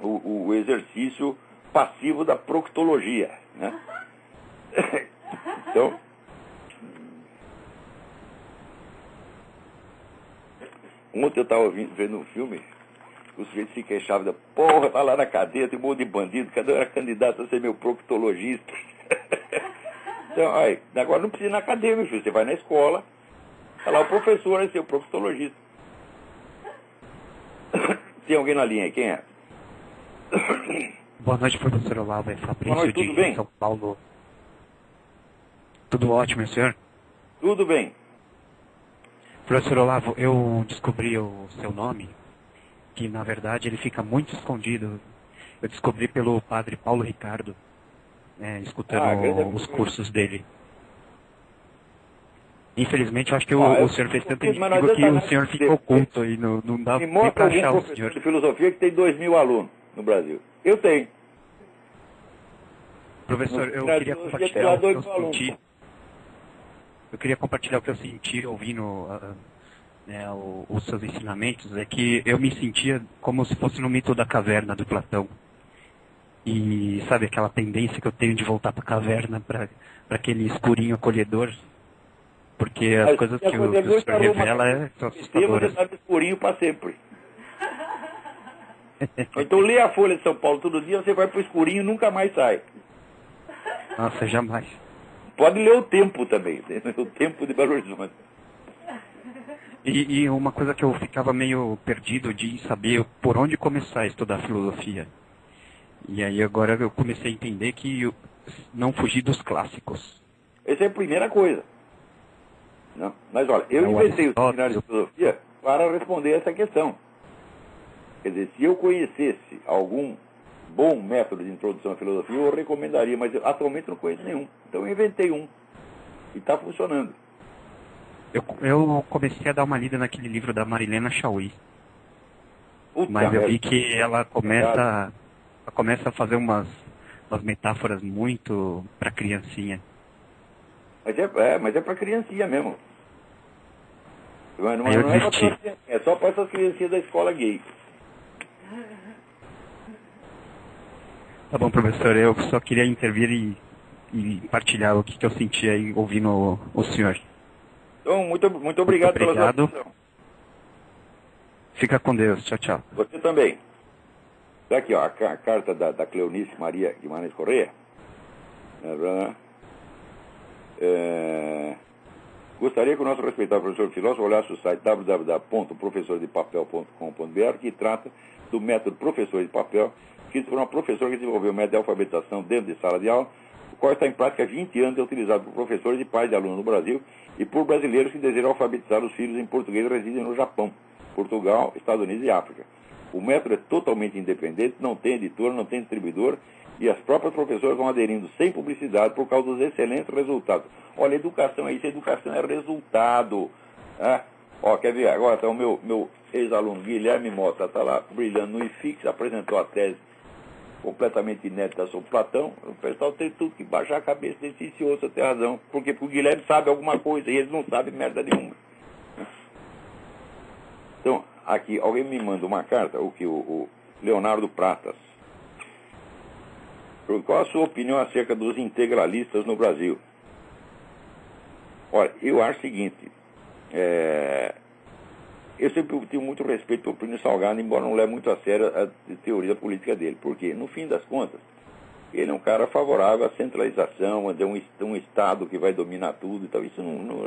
Speaker 1: o exercício passivo da proctologia, né? Então, ontem eu estava vendo um filme, o sujeito se queixava da porra, tá lá na cadeia, tem um monte de bandido, cada um era candidato a ser meu proctologista. Então, aí, agora não precisa ir na cadeia, meu filho, você vai na escola, tá lá o professor é seu proctologista. Tem alguém na linha aí, quem é?
Speaker 2: Boa noite, professor Olavo, é Fabrício.
Speaker 1: Boa noite, tudo bem?
Speaker 2: São Paulo. Tudo ótimo, senhor?
Speaker 1: Tudo bem.
Speaker 2: Professor Olavo, eu descobri o seu nome, que na verdade ele fica muito escondido. Eu descobri pelo padre Paulo Ricardo, escutando os cursos dele. Infelizmente, eu acho que o senhor fez tanto inimigo que o senhor fica oculto e não dá nem para achar o senhor.
Speaker 1: De filosofia que tem 2.000 alunos no Brasil. Eu tenho.
Speaker 2: Professor, eu queria compartilhar o que eu senti. Eu queria compartilhar o que eu senti ouvindo os seus ensinamentos. É que eu me sentia como se fosse no mito da caverna do Platão. E sabe aquela tendência que eu tenho de voltar para a caverna, para aquele escurinho acolhedor? Porque as coisas que o senhor revela são assustadoras.
Speaker 1: Você está no escurinho para sempre. Então lê a Folha de São Paulo todo dia, você vai para o escurinho e nunca mais sai.
Speaker 2: Nossa, jamais.
Speaker 1: Pode ler o Tempo também, o Tempo de Belo Horizonte.
Speaker 2: E uma coisa que eu ficava meio perdido de saber por onde começar a estudar filosofia. E aí agora eu comecei a entender que não fugir dos clássicos.
Speaker 1: Essa é a primeira coisa. Não? Mas olha, eu inventei o seminário de filosofia para responder essa questão. Quer dizer, se eu conhecesse algum bom método de introdução à filosofia, eu recomendaria, mas eu atualmente não conheço nenhum. Então eu inventei um. E está funcionando.
Speaker 2: Eu comecei a dar uma lida naquele livro da Marilena Chauí. Mas eu vi que ela começa a fazer umas metáforas muito para criancinha.
Speaker 1: Mas é para criancinha mesmo. Não é só para essas criancinhas da escola gay.
Speaker 2: Tá bom, professor, eu só queria intervir e partilhar o que eu senti aí ouvindo o senhor.
Speaker 1: Então, muito obrigado pela sua atenção.
Speaker 2: Fica com Deus, tchau, tchau.
Speaker 1: Você também. Tá aqui, ó, a carta da Cleonice Maria Guimarães Correia. Gostaria que o nosso respeitado professor filósofo olhasse o site www.professoradepapel.com.br, que trata do método professor de papel, escrito por uma professora que desenvolveu o método de alfabetização dentro de sala de aula, o qual está em prática há 20 anos e é utilizado por professores e pais de alunos no Brasil e por brasileiros que desejam alfabetizar os filhos em português e residem no Japão, Portugal, Estados Unidos e África. O método é totalmente independente, não tem editor, não tem distribuidor, e as próprias professoras vão aderindo sem publicidade por causa dos excelentes resultados. Olha, educação é isso, educação é resultado. Né? Ó, quer ver? Agora está o meu ex-aluno Guilherme Mota, está lá brilhando no IFIX, apresentou a tese completamente inédita sobre Platão. O pessoal tem tudo que baixar a cabeça desse senhor, você tem razão. Por quê? Porque o Guilherme sabe alguma coisa e eles não sabem merda nenhuma. Então, aqui, alguém me manda uma carta, o Leonardo Pratas. Qual a sua opinião acerca dos integralistas no Brasil? Olha, eu acho o seguinte, eu sempre tenho muito respeito pelo Plínio Salgado, embora não leve muito a sério a teoria política dele, porque, no fim das contas, ele é um cara favorável à centralização, a um Estado que vai dominar tudo. Então, isso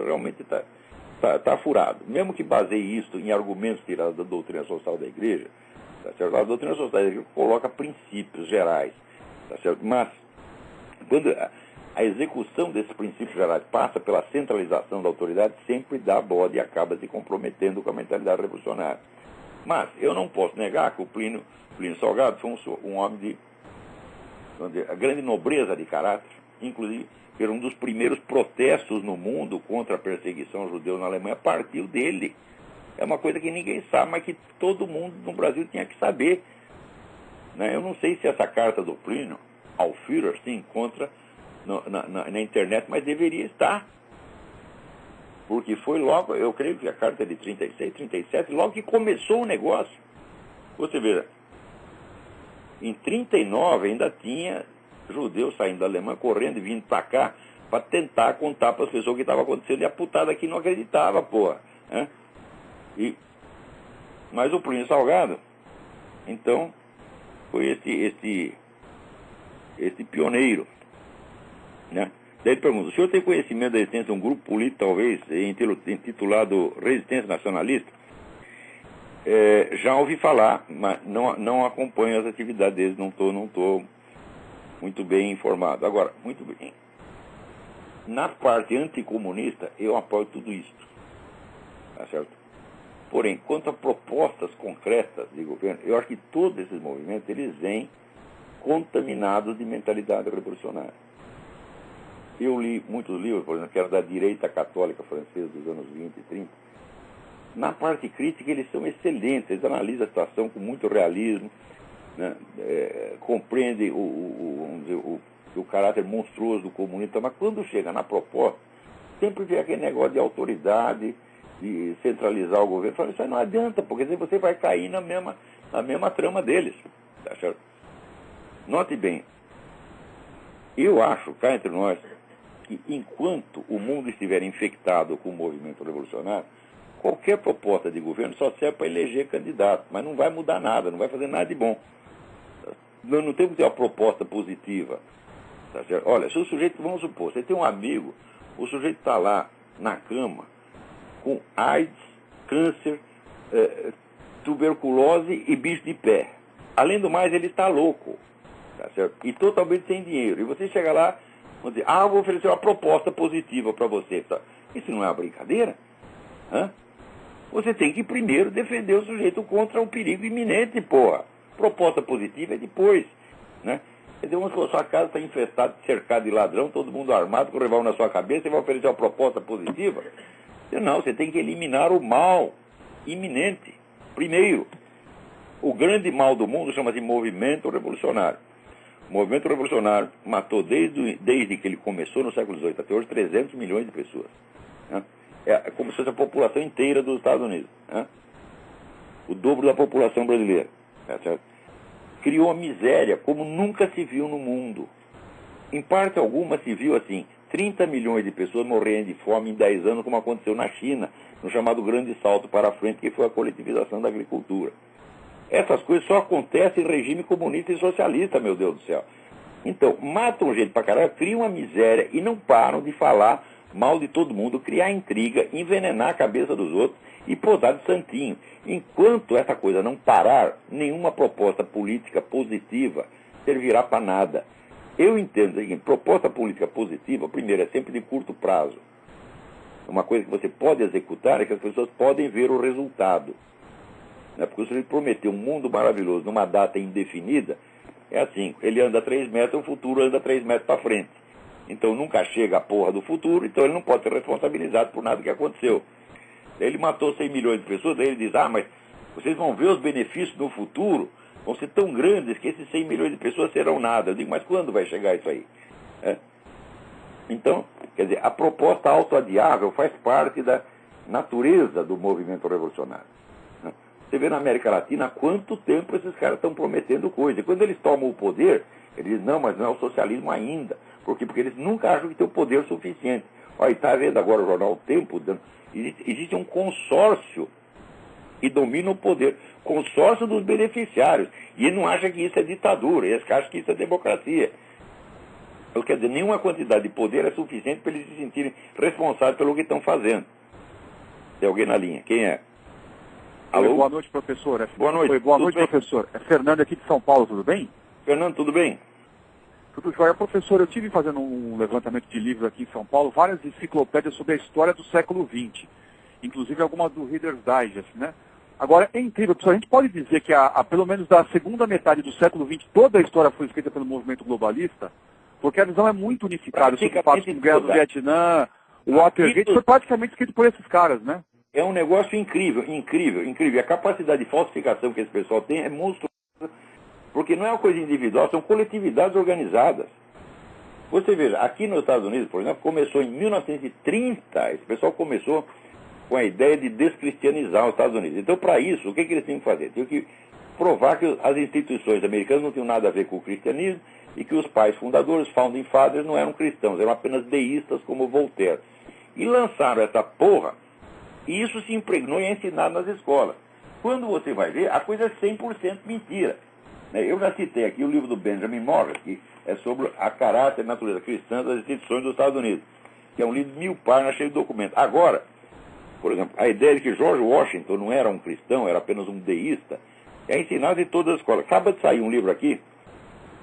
Speaker 1: realmente está furado. Mesmo que baseie isso em argumentos tirados da doutrina social da Igreja, tá certo? A doutrina social da Igreja coloca princípios gerais, tá certo? Mas, quando a execução desses princípios gerais passa pela centralização da autoridade, sempre dá bode e acaba se comprometendo com a mentalidade revolucionária. Mas eu não posso negar que o Plínio Salgado foi um homem de a grande nobreza de caráter. Inclusive, era um dos primeiros protestos no mundo contra a perseguição ao judeu na Alemanha, partiu dele. É uma coisa que ninguém sabe, mas que todo mundo no Brasil tinha que saber. Né? Eu não sei se essa carta do Plínio ao Führer se encontra na internet, mas deveria estar. Porque foi logo, eu creio que a carta é de 36, 37, logo que começou o negócio. Você vê, em 39 ainda tinha judeus saindo da Alemanha, correndo e vindo para cá, para tentar contar para as pessoas o que estava acontecendo, e a putada aqui não acreditava, porra. Né? Mas o Plínio Salgado, então, foi esse pioneiro. Né? Daí ele pergunta: o senhor tem conhecimento da existência de um grupo político, talvez, intitulado Resistência Nacionalista? Já ouvi falar, mas não acompanho as atividades deles, não estou muito bem informado. Agora, muito bem, na parte anticomunista, eu apoio tudo isso. Tá certo? Porém, quanto a propostas concretas de governo, eu acho que todos esses movimentos, eles vêm contaminados de mentalidade revolucionária. Eu li muitos livros, por exemplo, que eram da direita católica francesa dos anos 20 e 30. Na parte crítica, eles são excelentes, eles analisam a situação com muito realismo, né? Compreendem o caráter monstruoso do comunista, mas quando chega na proposta, sempre vem aquele negócio de autoridade, de centralizar o governo. Fala, isso aí não adianta, porque você vai cair na mesma trama deles. Tá certo? Note bem, eu acho, cá entre nós, que enquanto o mundo estiver infectado com o movimento revolucionário, qualquer proposta de governo só serve para eleger candidato, mas não vai mudar nada, não vai fazer nada de bom. Nós não temos que ter uma proposta positiva. Tá certo? Olha, se o sujeito, vamos supor, você tem um amigo, o sujeito está lá na cama com AIDS, câncer, tuberculose e bicho de pé. Além do mais, ele está louco. Tá certo? E totalmente sem dinheiro. E você chega lá, vão dizer, eu vou oferecer uma proposta positiva para você. Tá? Isso não é uma brincadeira? Hã? Você tem que primeiro defender o sujeito contra o perigo iminente, porra. Proposta positiva é depois. Né? Quer dizer, a sua casa está infestada, cercada de ladrão, todo mundo armado, com o revólver na sua cabeça, e vai oferecer uma proposta positiva? Não, você tem que eliminar o mal iminente. Primeiro, o grande mal do mundo chama-se movimento revolucionário. O movimento revolucionário matou desde que ele começou no século XVIII até hoje 300 milhões de pessoas. Né? É como se fosse a população inteira dos Estados Unidos. Né? O dobro da população brasileira. Certo? Criou a miséria como nunca se viu no mundo. Em parte alguma se viu assim, 30 milhões de pessoas morrendo de fome em 10 anos, como aconteceu na China, no chamado grande salto para a frente, que foi a coletivização da agricultura. Essas coisas só acontecem em regime comunista e socialista, meu Deus do céu. Então, matam gente pra caralho, criam uma miséria e não param de falar mal de todo mundo, criar intriga, envenenar a cabeça dos outros e posar de santinho. Enquanto essa coisa não parar, nenhuma proposta política positiva servirá para nada. Eu entendo o seguinte: proposta política positiva, primeiro, é sempre de curto prazo. Uma coisa que você pode executar é que as pessoas podem ver o resultado. Porque se ele prometer um mundo maravilhoso numa data indefinida, é assim, ele anda 3 metros, o futuro anda 3 metros para frente. Então nunca chega a porra do futuro, então ele não pode ser responsabilizado por nada que aconteceu. Ele matou 100 milhões de pessoas, daí ele diz, mas vocês vão ver os benefícios no futuro, vão ser tão grandes que esses 100 milhões de pessoas serão nada. Eu digo, mas quando vai chegar isso aí? Então, quer dizer, a proposta autoadiável faz parte da natureza do movimento revolucionário. Você vê na América Latina há quanto tempo esses caras estão prometendo coisa. E quando eles tomam o poder, eles dizem, não, mas não é o socialismo ainda. Por quê? Porque eles nunca acham que tem o poder suficiente. Olha, está vendo agora o jornal O Tempo? Existe um consórcio que domina o poder. Consórcio dos beneficiários. E ele não acha que isso é ditadura, eles acham que isso é democracia. Quer dizer, nenhuma quantidade de poder é suficiente para eles se sentirem responsáveis pelo que estão fazendo. Tem alguém na linha? Quem é?
Speaker 3: Alô? Boa noite, professor.
Speaker 1: Boa noite.
Speaker 3: Oi, boa noite, professor. É Fernando aqui de São Paulo, tudo bem?
Speaker 1: Fernando, tudo bem?
Speaker 3: Tudo jóia. Professor, eu tive fazendo um levantamento de livros aqui em São Paulo, várias enciclopédias sobre a história do século XX, inclusive algumas do Reader's Digest, né? Agora, é incrível, professor, a gente pode dizer que pelo menos da segunda metade do século XX, toda a história foi escrita pelo movimento globalista, porque a visão é muito unificada sobre o fato de guerra do Vietnã, o Watergate, foi praticamente escrito por esses caras, né?
Speaker 1: É um negócio incrível, incrível, incrível. A capacidade de falsificação que esse pessoal tem é monstruosa, porque não é uma coisa individual, são coletividades organizadas. Você veja, aqui nos Estados Unidos, por exemplo, começou em 1930, esse pessoal começou com a ideia de descristianizar os Estados Unidos. Então, para isso, o que eles tinham que fazer? Tinham que provar que as instituições americanas não tinham nada a ver com o cristianismo e que os pais fundadores, founding fathers, não eram cristãos, eram apenas deístas como Voltaire. E lançaram essa porra, e isso se impregnou e é ensinado nas escolas. Quando você vai ver, a coisa é 100% mentira. Eu já citei aqui o livro do Benjamin Morris, que é sobre a caráter e natureza cristã das instituições dos Estados Unidos, que é um livro de 1000 páginas cheio de documentos. Agora, por exemplo, a ideia de que George Washington não era um cristão, era apenas um deísta, é ensinado em todas as escolas. Acaba de sair um livro aqui,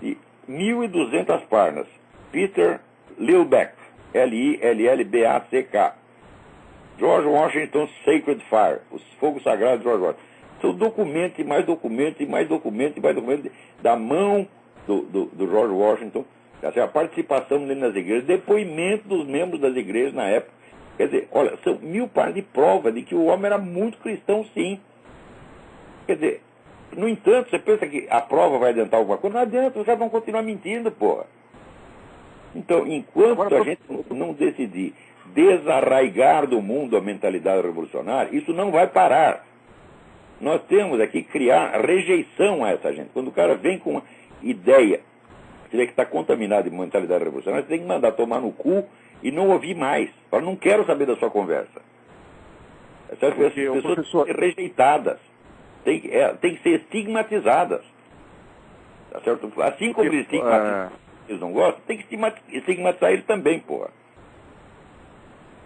Speaker 1: de 1.200 páginas. Peter Lillback, Lillback. George Washington's Sacred Fire, o fogo sagrado de George Washington. São documentos e mais documentos e mais documentos e mais documentos da mão do George Washington, a participação dele nas igrejas, depoimento dos membros das igrejas na época. Quer dizer, olha, são 1000 páginas de prova de que o homem era muito cristão, sim. Quer dizer, no entanto, você pensa que a prova vai adiantar alguma coisa? Não adianta, os caras vão continuar mentindo, porra. Então, enquanto a gente não decidir desarraigar do mundo a mentalidade revolucionária, isso não vai parar. Nós temos aqui que criar rejeição a essa gente. Quando o cara vem com uma ideia, você vê que está contaminado de mentalidade revolucionária, você tem que mandar tomar no cu e não ouvir mais. Fala, não quero saber da sua conversa. Essas pessoas têm que ser rejeitadas. Tem que ser estigmatizadas. Tá certo? Assim como eles não gostam, tem que estigmatizar eles também, porra.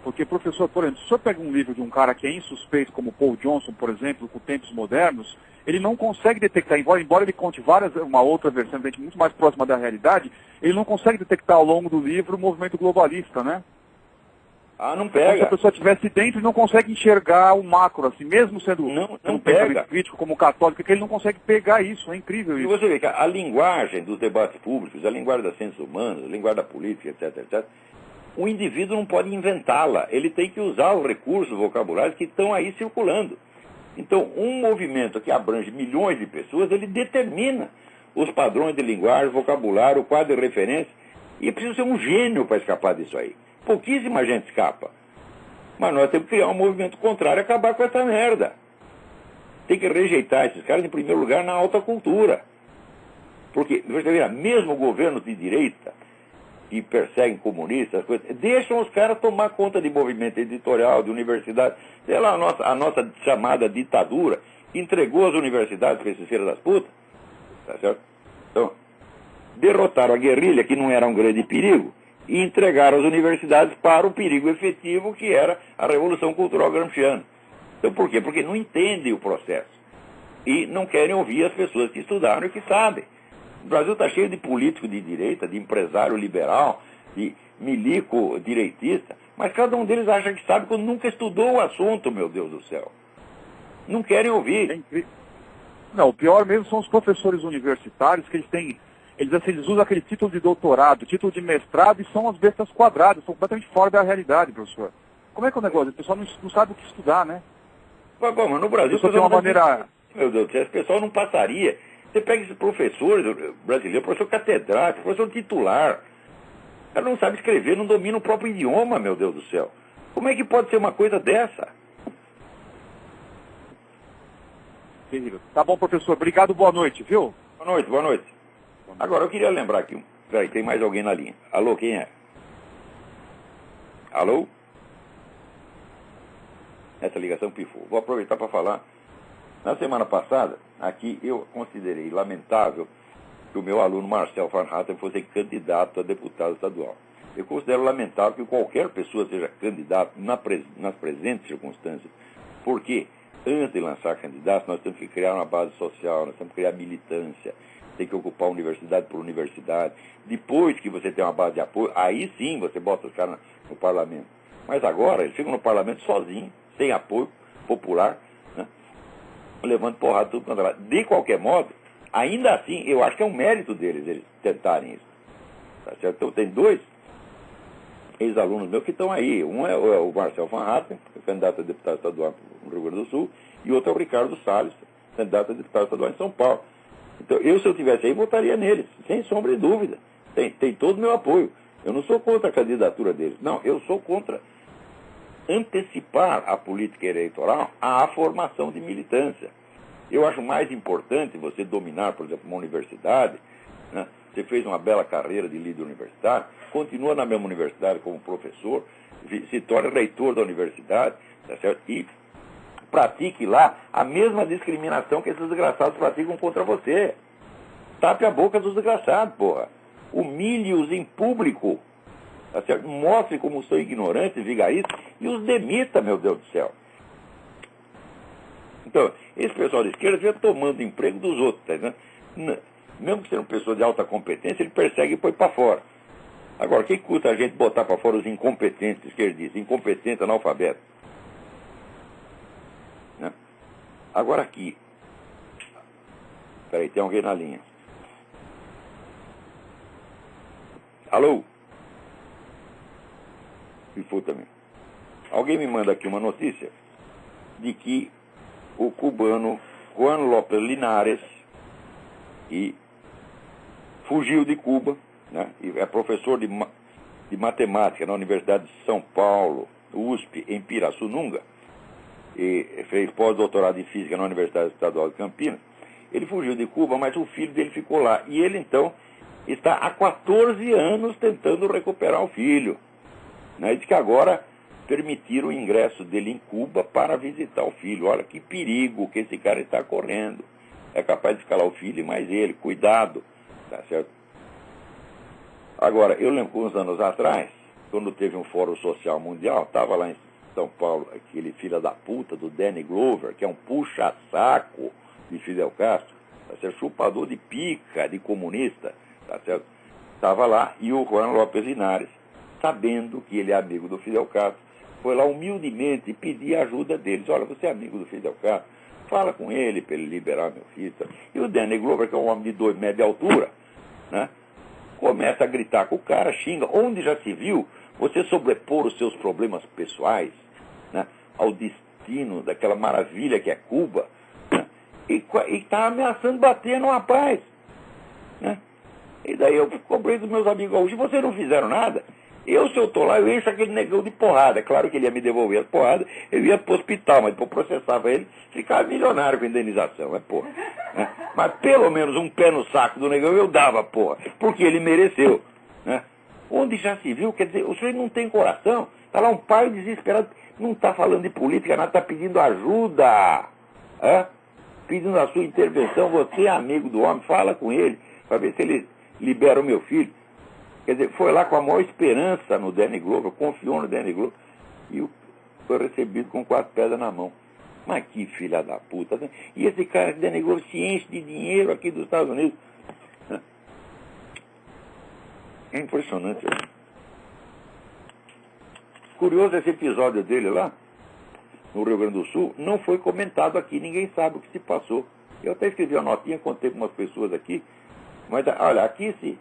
Speaker 3: Porque, professor, por exemplo, se o senhor pega um livro de um cara que é insuspeito, como Paul Johnson, por exemplo, com Tempos Modernos, ele não consegue detectar, embora ele conte uma outra versão, muito mais próxima da realidade, ele não consegue detectar ao longo do livro o movimento globalista, né?
Speaker 1: Não pega.
Speaker 3: Como se a pessoa estivesse dentro e não consegue enxergar o macro, assim, mesmo sendo um pensamento crítico como católico, que ele não consegue pegar isso, é incrível isso.
Speaker 1: E você vê que a linguagem dos debates públicos, a linguagem das ciências humanas, a linguagem da política, etc., o indivíduo não pode inventá-la, ele tem que usar os recursos vocabulários que estão aí circulando. Então, um movimento que abrange milhões de pessoas, ele determina os padrões de linguagem, vocabulário, o quadro de referência, e é preciso ser um gênio para escapar disso aí. Pouquíssima gente escapa. Mas nós temos que criar um movimento contrário e acabar com essa merda. Tem que rejeitar esses caras, em primeiro lugar, na alta cultura. Porque, você vê, mesmo governos de direita, que perseguem comunistas, coisas, deixam os caras tomar conta de movimento editorial, de universidade. Sei lá, a nossa chamada ditadura entregou as universidades para esses filhos das putas. Tá certo? Então, derrotaram a guerrilha, que não era um grande perigo, e entregaram as universidades para o perigo efetivo, que era a Revolução Cultural Gramsciana. Então, por quê? Porque não entendem o processo. E não querem ouvir as pessoas que estudaram e que sabem. O Brasil está cheio de político de direita, de empresário liberal, de milico direitista, mas cada um deles acha que sabe quando nunca estudou o assunto, meu Deus do céu. Não querem ouvir.
Speaker 3: Não, o pior mesmo são os professores universitários, que eles usam aquele título de doutorado, título de mestrado, e são as bestas quadradas, são completamente fora da realidade, professor. Como é que é o negócio? O pessoal não sabe o que estudar, né?
Speaker 1: Mas no Brasil,
Speaker 3: tem uma maneira...
Speaker 1: Meu Deus do céu, esse pessoal não passaria. Você pega esses professores brasileiros, professor catedrático, professor titular. O cara não sabe escrever, não domina o próprio idioma, meu Deus do céu. Como é que pode ser uma coisa dessa?
Speaker 3: Terrível. Tá bom, professor. Obrigado, boa noite, viu?
Speaker 1: Boa noite, boa noite. Agora, eu queria lembrar aqui. Peraí, tem mais alguém na linha. Alô, quem é? Alô? Essa ligação pifou. Vou aproveitar para falar. Na semana passada, aqui eu considerei lamentável que o meu aluno Marcel Van Hatten fosse candidato a deputado estadual. Eu considero lamentável que qualquer pessoa seja candidato nas presentes circunstâncias, porque antes de lançar candidato, nós temos que criar uma base social, nós temos que criar militância, tem que ocupar universidade por universidade. Depois que você tem uma base de apoio, aí sim você bota os caras no parlamento. Mas agora eles ficam no parlamento sozinhos, sem apoio popular, né? Levando porrada tudo quanto é lado. De qualquer modo, ainda assim, eu acho que é um mérito deles, eles tentarem isso. Tá certo? Então tem dois ex-alunos meus que estão aí. Um é o Marcel Van Hatten, candidato a deputado estadual no Rio Grande do Sul, e outro é o Ricardo Salles, candidato a deputado estadual em São Paulo. Então, se eu tivesse aí, votaria neles, sem sombra de dúvida. Tem todo o meu apoio. Eu não sou contra a candidatura deles. Não, eu sou contra antecipar a política eleitoral à formação de militância. Eu acho mais importante você dominar, por exemplo, uma universidade, né? Você fez uma bela carreira de líder universitário, continua na mesma universidade como professor, se torna reitor da universidade, tá certo? E pratique lá a mesma discriminação que esses desgraçados praticam contra você. Tape a boca dos desgraçados, porra. Humilhe-os em público. Tá certo? Mostre como são ignorantes, vigaristas, e os demita, meu Deus do céu. Então, esse pessoal de esquerda fica tomando emprego dos outros, tá, né? Mesmo que seja uma pessoa de alta competência, ele persegue e põe para fora. Agora, o que custa a gente botar para fora os incompetentes esquerdistas, incompetentes analfabetos? Né? Agora aqui. Peraí, tem alguém na linha. Alô? E foi também. Alguém me manda aqui uma notícia de que o cubano Juan López Linares fugiu de Cuba, né? E é professor de matemática na Universidade de São Paulo, USP, em Pirassununga, e fez pós-doutorado em física na Universidade Estadual de Campinas. Ele fugiu de Cuba, mas o filho dele ficou lá. E ele, então, está há 14 anos tentando recuperar o filho. Né? E diz que agora permitiram o ingresso dele em Cuba para visitar o filho. Olha que perigo que esse cara está correndo. É capaz de ficar lá o filho e mais ele. Cuidado. Tá certo? Agora, eu lembro que uns anos atrás, quando teve um fórum social mundial, estava lá em São Paulo aquele filho da puta do Danny Glover, que é um puxa-saco de Fidel Castro, tá certo? Chupador de pica, de comunista, tá certo? Estava lá, e o Juan López Linares, sabendo que ele é amigo do Fidel Castro, foi lá humildemente pedir a ajuda deles. Olha, você é amigo do Fidel Castro, fala com ele para ele liberar meu filho. E o Danny Glover, que é um homem de 2 metros de altura, né, começa a gritar com o cara, xinga. Onde já se viu você sobrepor os seus problemas pessoais, né, ao destino daquela maravilha que é Cuba, né, e está ameaçando bater no rapaz. Né? E daí eu cobrei dos meus amigos hoje, vocês não fizeram nada? Se eu estou lá, eu encho aquele negão de porrada. É claro que ele ia me devolver as porradas, eu ia para o hospital, mas depois processava ele, ficava milionário com indenização, porra. Né? Mas pelo menos um pé no saco do negão eu dava, porra, porque ele mereceu. Né? Onde já se viu, quer dizer, o senhor não tem coração, está lá um pai desesperado, não está falando de política, nada, está pedindo ajuda, pedindo a sua intervenção, você é amigo do homem, fala com ele, para ver se ele libera o meu filho. Quer dizer, foi lá com a maior esperança no Danny Glover, confiou no Danny Glover, e foi recebido com 4 pedras na mão. Mas que filha da puta. Né? E esse cara, Danny Glover, se enche de dinheiro aqui dos Estados Unidos. É impressionante. Né? Curioso esse episódio dele lá, no Rio Grande do Sul, não foi comentado aqui, ninguém sabe o que se passou. Eu até escrevi uma notinha, contei com umas pessoas aqui, mas olha, aqui se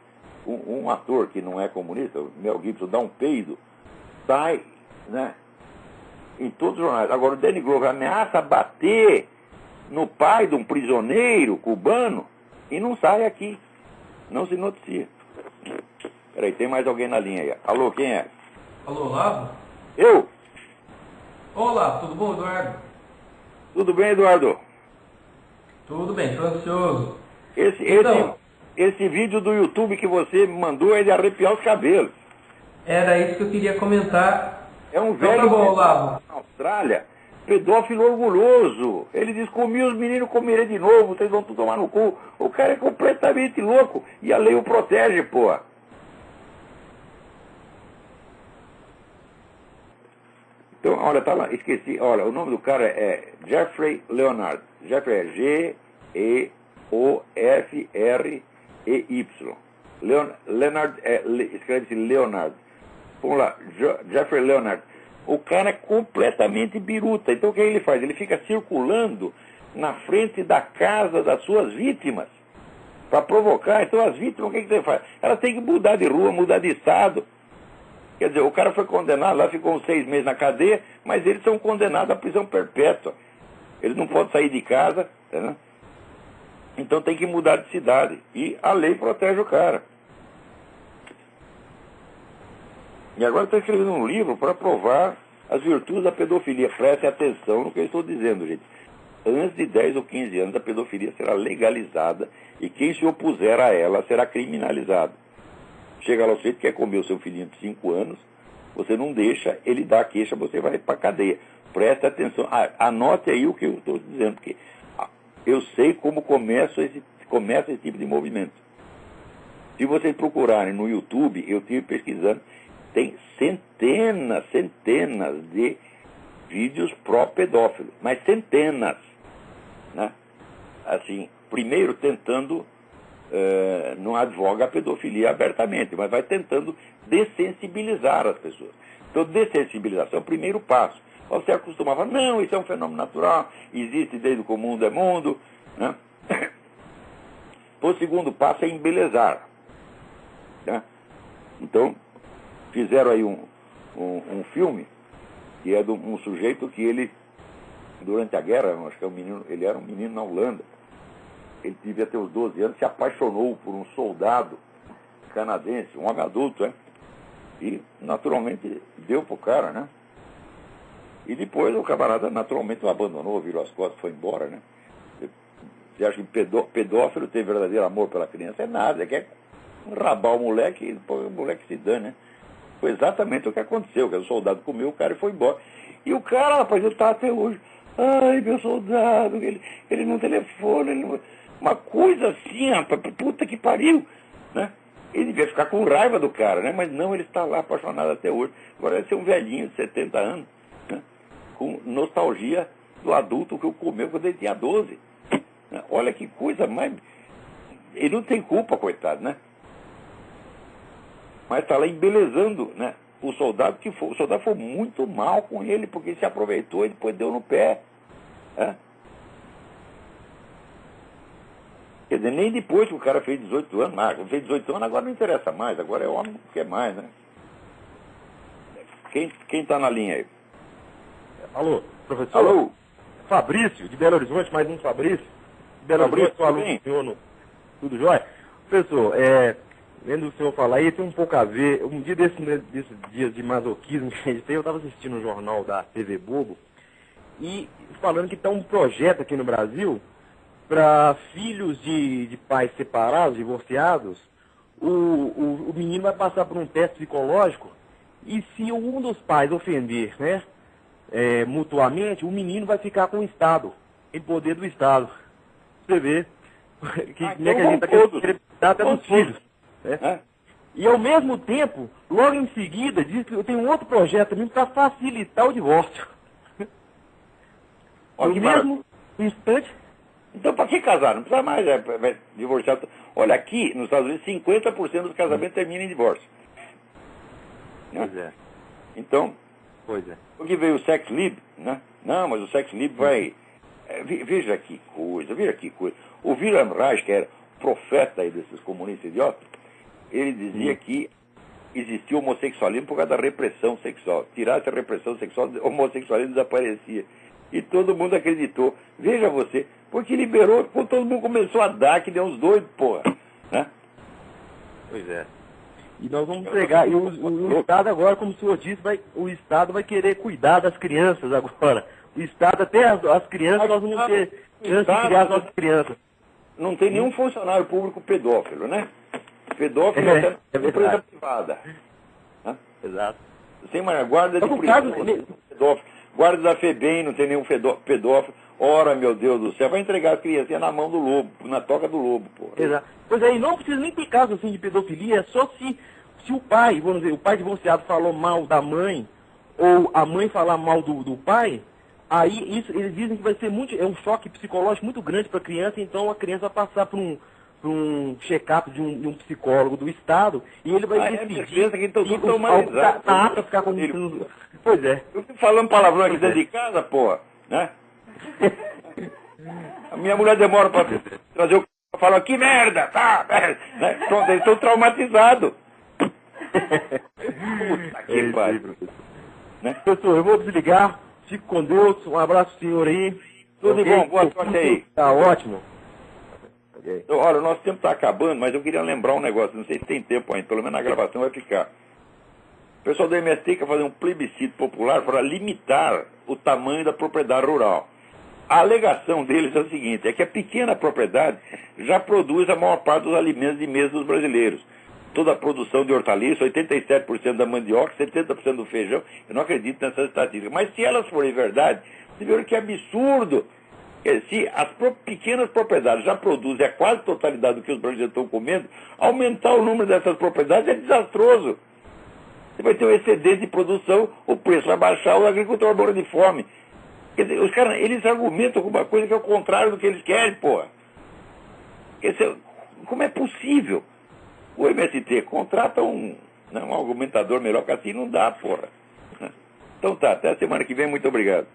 Speaker 1: um ator que não é comunista, o Mel Gibson, dá um peido, sai, né, em todos os jornais. Agora o Danny Glover ameaça bater no pai de um prisioneiro cubano e não sai aqui, não se noticia. Peraí, tem mais alguém na linha aí. Alô, quem é?
Speaker 4: Alô, Olavo?
Speaker 1: Eu?
Speaker 4: Olá, tudo bom, Eduardo?
Speaker 1: Tudo bem, Eduardo?
Speaker 4: Tudo bem, estou ansioso.
Speaker 1: Esse vídeo do YouTube que você me mandou é de arrepiar os cabelos.
Speaker 4: Era isso que eu queria comentar.
Speaker 1: É um velho
Speaker 4: Então, tá bom, Olavo.
Speaker 1: na Austrália, Pedófilo orgulhoso. Ele diz, comi os meninos, comerei de novo, vocês vão tudo tomar no cu. O cara é completamente louco. E a lei o protege, pô. Então, olha, tá lá, esqueci. Olha, o nome do cara é Jeffrey Leonard. Jeffrey é G-E-O-F-R-E-Y. Leonard escreve-se Leonard. Vamos lá, Jeffrey Leonard. O cara é completamente biruta. Então o que ele faz? Ele fica circulando na frente da casa das suas vítimas para provocar. Então as vítimas, o que você faz? Elas têm que mudar de rua, mudar de estado. Quer dizer, o cara foi condenado lá, ficou uns 6 meses na cadeia, mas eles são condenados à prisão perpétua. Eles não podem sair de casa, né? Então tem que mudar de cidade. E a lei protege o cara. E agora estou escrevendo um livro para provar as virtudes da pedofilia. Prestem atenção no que eu estou dizendo, gente. Antes de 10 ou 15 anos, a pedofilia será legalizada e quem se opuser a ela será criminalizado. Chega lá, você quer comer o seu filhinho de 5 anos, você não deixa, ele dá a queixa, você vai para a cadeia. Preste atenção. Anote aí o que eu estou dizendo, porque eu sei como começa esse tipo de movimento. Se vocês procurarem no YouTube, eu estive pesquisando, tem centenas de vídeos pró-pedófilos, mas centenas, né? Assim, primeiro tentando, não advoga a pedofilia abertamente, mas vai tentando dessensibilizar as pessoas. Então, dessensibilização é o primeiro passo. Você acostumava, não, isso é um fenômeno natural, existe desde que o mundo é mundo, né? O segundo passo é embelezar, né? Então, fizeram aí um filme que é de um sujeito que ele, durante a guerra, acho que ele era um menino na Holanda, ele devia ter uns 12 anos, se apaixonou por um soldado canadense, um homem adulto, né? E naturalmente deu pro cara, né? E depois o camarada naturalmente o abandonou, virou as costas, foi embora, né? Você acha que pedófilo tem verdadeiro amor pela criança? É nada, quer rabar o moleque e depois o moleque se dane, né? Foi exatamente o que aconteceu, que o soldado comeu o cara e foi embora. E o cara, rapaz, ele tá até hoje, ai, meu soldado, ele não telefona, uma coisa assim, rapaz, puta que pariu, né? Ele devia ficar com raiva do cara, né? Mas não, ele está lá apaixonado até hoje. Agora deve ser um velhinho de 70 anos, né? Com nostalgia do adulto que eu comeu quando ele tinha 12. Né? Olha que coisa mais... Ele não tem culpa, coitado, né? Mas está lá embelezando, né? O soldado foi muito mal com ele, porque ele se aproveitou e depois deu no pé. Né? Quer dizer, nem depois que o cara fez 18 anos, fez 18 anos, agora não interessa mais, agora é homem que quer mais, né? Quem está na linha aí?
Speaker 5: Alô, professor?
Speaker 1: Alô?
Speaker 5: Fabrício, de Belo Horizonte, mais um Fabrício. De Belo Horizonte, sou aluno do senhor, tudo jóia? Professor, vendo o senhor falar aí, tem um pouco a ver, um dia desses dias de masoquismo que a gente tem, eu estava assistindo um jornal da TV Bobo, e falando que está um projeto aqui no Brasil para filhos de pais separados, divorciados, o menino vai passar por um teste psicológico e se um dos pais ofender, né, mutuamente, o menino vai ficar com o Estado, em poder do Estado. Você vê que a gente está querendo até dos filhos. Né? E ao mesmo tempo, logo em seguida, diz que tem um outro projeto também para facilitar o divórcio. No mesmo instante.
Speaker 1: Então, para que casar? Não precisa mais divorciar. Olha, aqui, nos Estados Unidos, 50% dos casamentos terminam em divórcio. Né?
Speaker 5: Pois é.
Speaker 1: Então,
Speaker 5: pois é.
Speaker 1: Porque veio o sex lib, né? Não, mas o sex lib vai... veja que coisa. O Wilhelm Reich, que era profeta aí desses comunistas idiotas, ele dizia que existia homossexualismo por causa da repressão sexual. Tirasse a repressão sexual, o homossexualismo desaparecia. E todo mundo acreditou. Veja você, porque liberou, todo mundo começou a dar, que deu uns doidos, porra. Né?
Speaker 5: Pois é. E nós vamos pegar, e o Estado agora, como o senhor disse, o Estado vai querer cuidar das crianças agora. O Estado, até as crianças, nós vamos ter chance de criar as nossas crianças.
Speaker 1: Não tem nenhum funcionário público pedófilo, né? Pedófilo é empresa privada. Né?
Speaker 5: Exato.
Speaker 1: Tem uma guarda de polícia pedófilo. Guarda da FEBEM, não tem nenhum pedófilo. Ora, meu Deus do céu, vai entregar as criancinhas na mão do lobo, na toca do lobo, pô.
Speaker 5: Exato. Pois aí, não precisa nem ter caso assim de pedofilia, é só se o pai, vamos dizer, o pai divorciado falou mal da mãe, ou a mãe falar mal do pai, aí isso, eles dizem que vai ser é um choque psicológico muito grande para a criança, então a criança vai passar por um check-up de um psicólogo do Estado, e ele vai decidir
Speaker 1: que tá
Speaker 5: apto a ficar com ele. Pois é.
Speaker 1: Eu fico falando palavrão aqui dentro de casa, porra, né? A minha mulher demora para trazer o c... Fala, que merda, tá? Né? Pronto, eles estão traumatizados. Puta que pariu.
Speaker 5: Né? Professor, eu vou desligar. Fique com Deus. Um abraço, senhor aí.
Speaker 1: Tudo de bom, boa sorte aí.
Speaker 5: Tá ótimo.
Speaker 1: Okay. Olha, o nosso tempo está acabando, mas eu queria lembrar um negócio. Não sei se tem tempo ainda, pelo menos na gravação vai ficar. O pessoal do MST quer fazer um plebiscito popular para limitar o tamanho da propriedade rural. A alegação deles é o seguinte, é que a pequena propriedade já produz a maior parte dos alimentos de mesa dos brasileiros. Toda a produção de hortaliças, 87% da mandioca, 70% do feijão. Eu não acredito nessas estatísticas. Mas se elas forem verdade, vocês viram que absurdo. Se as pequenas propriedades já produzem a quase totalidade do que os brasileiros estão comendo, aumentar o número dessas propriedades é desastroso. Você vai ter um excedente de produção, o preço vai baixar, o agricultor vai morrer de fome. Quer dizer, os caras, eles argumentam alguma coisa que é o contrário do que eles querem, porra. Como é possível? O MST contrata um argumentador melhor que assim, não dá, porra. Então tá, até a semana que vem, muito obrigado.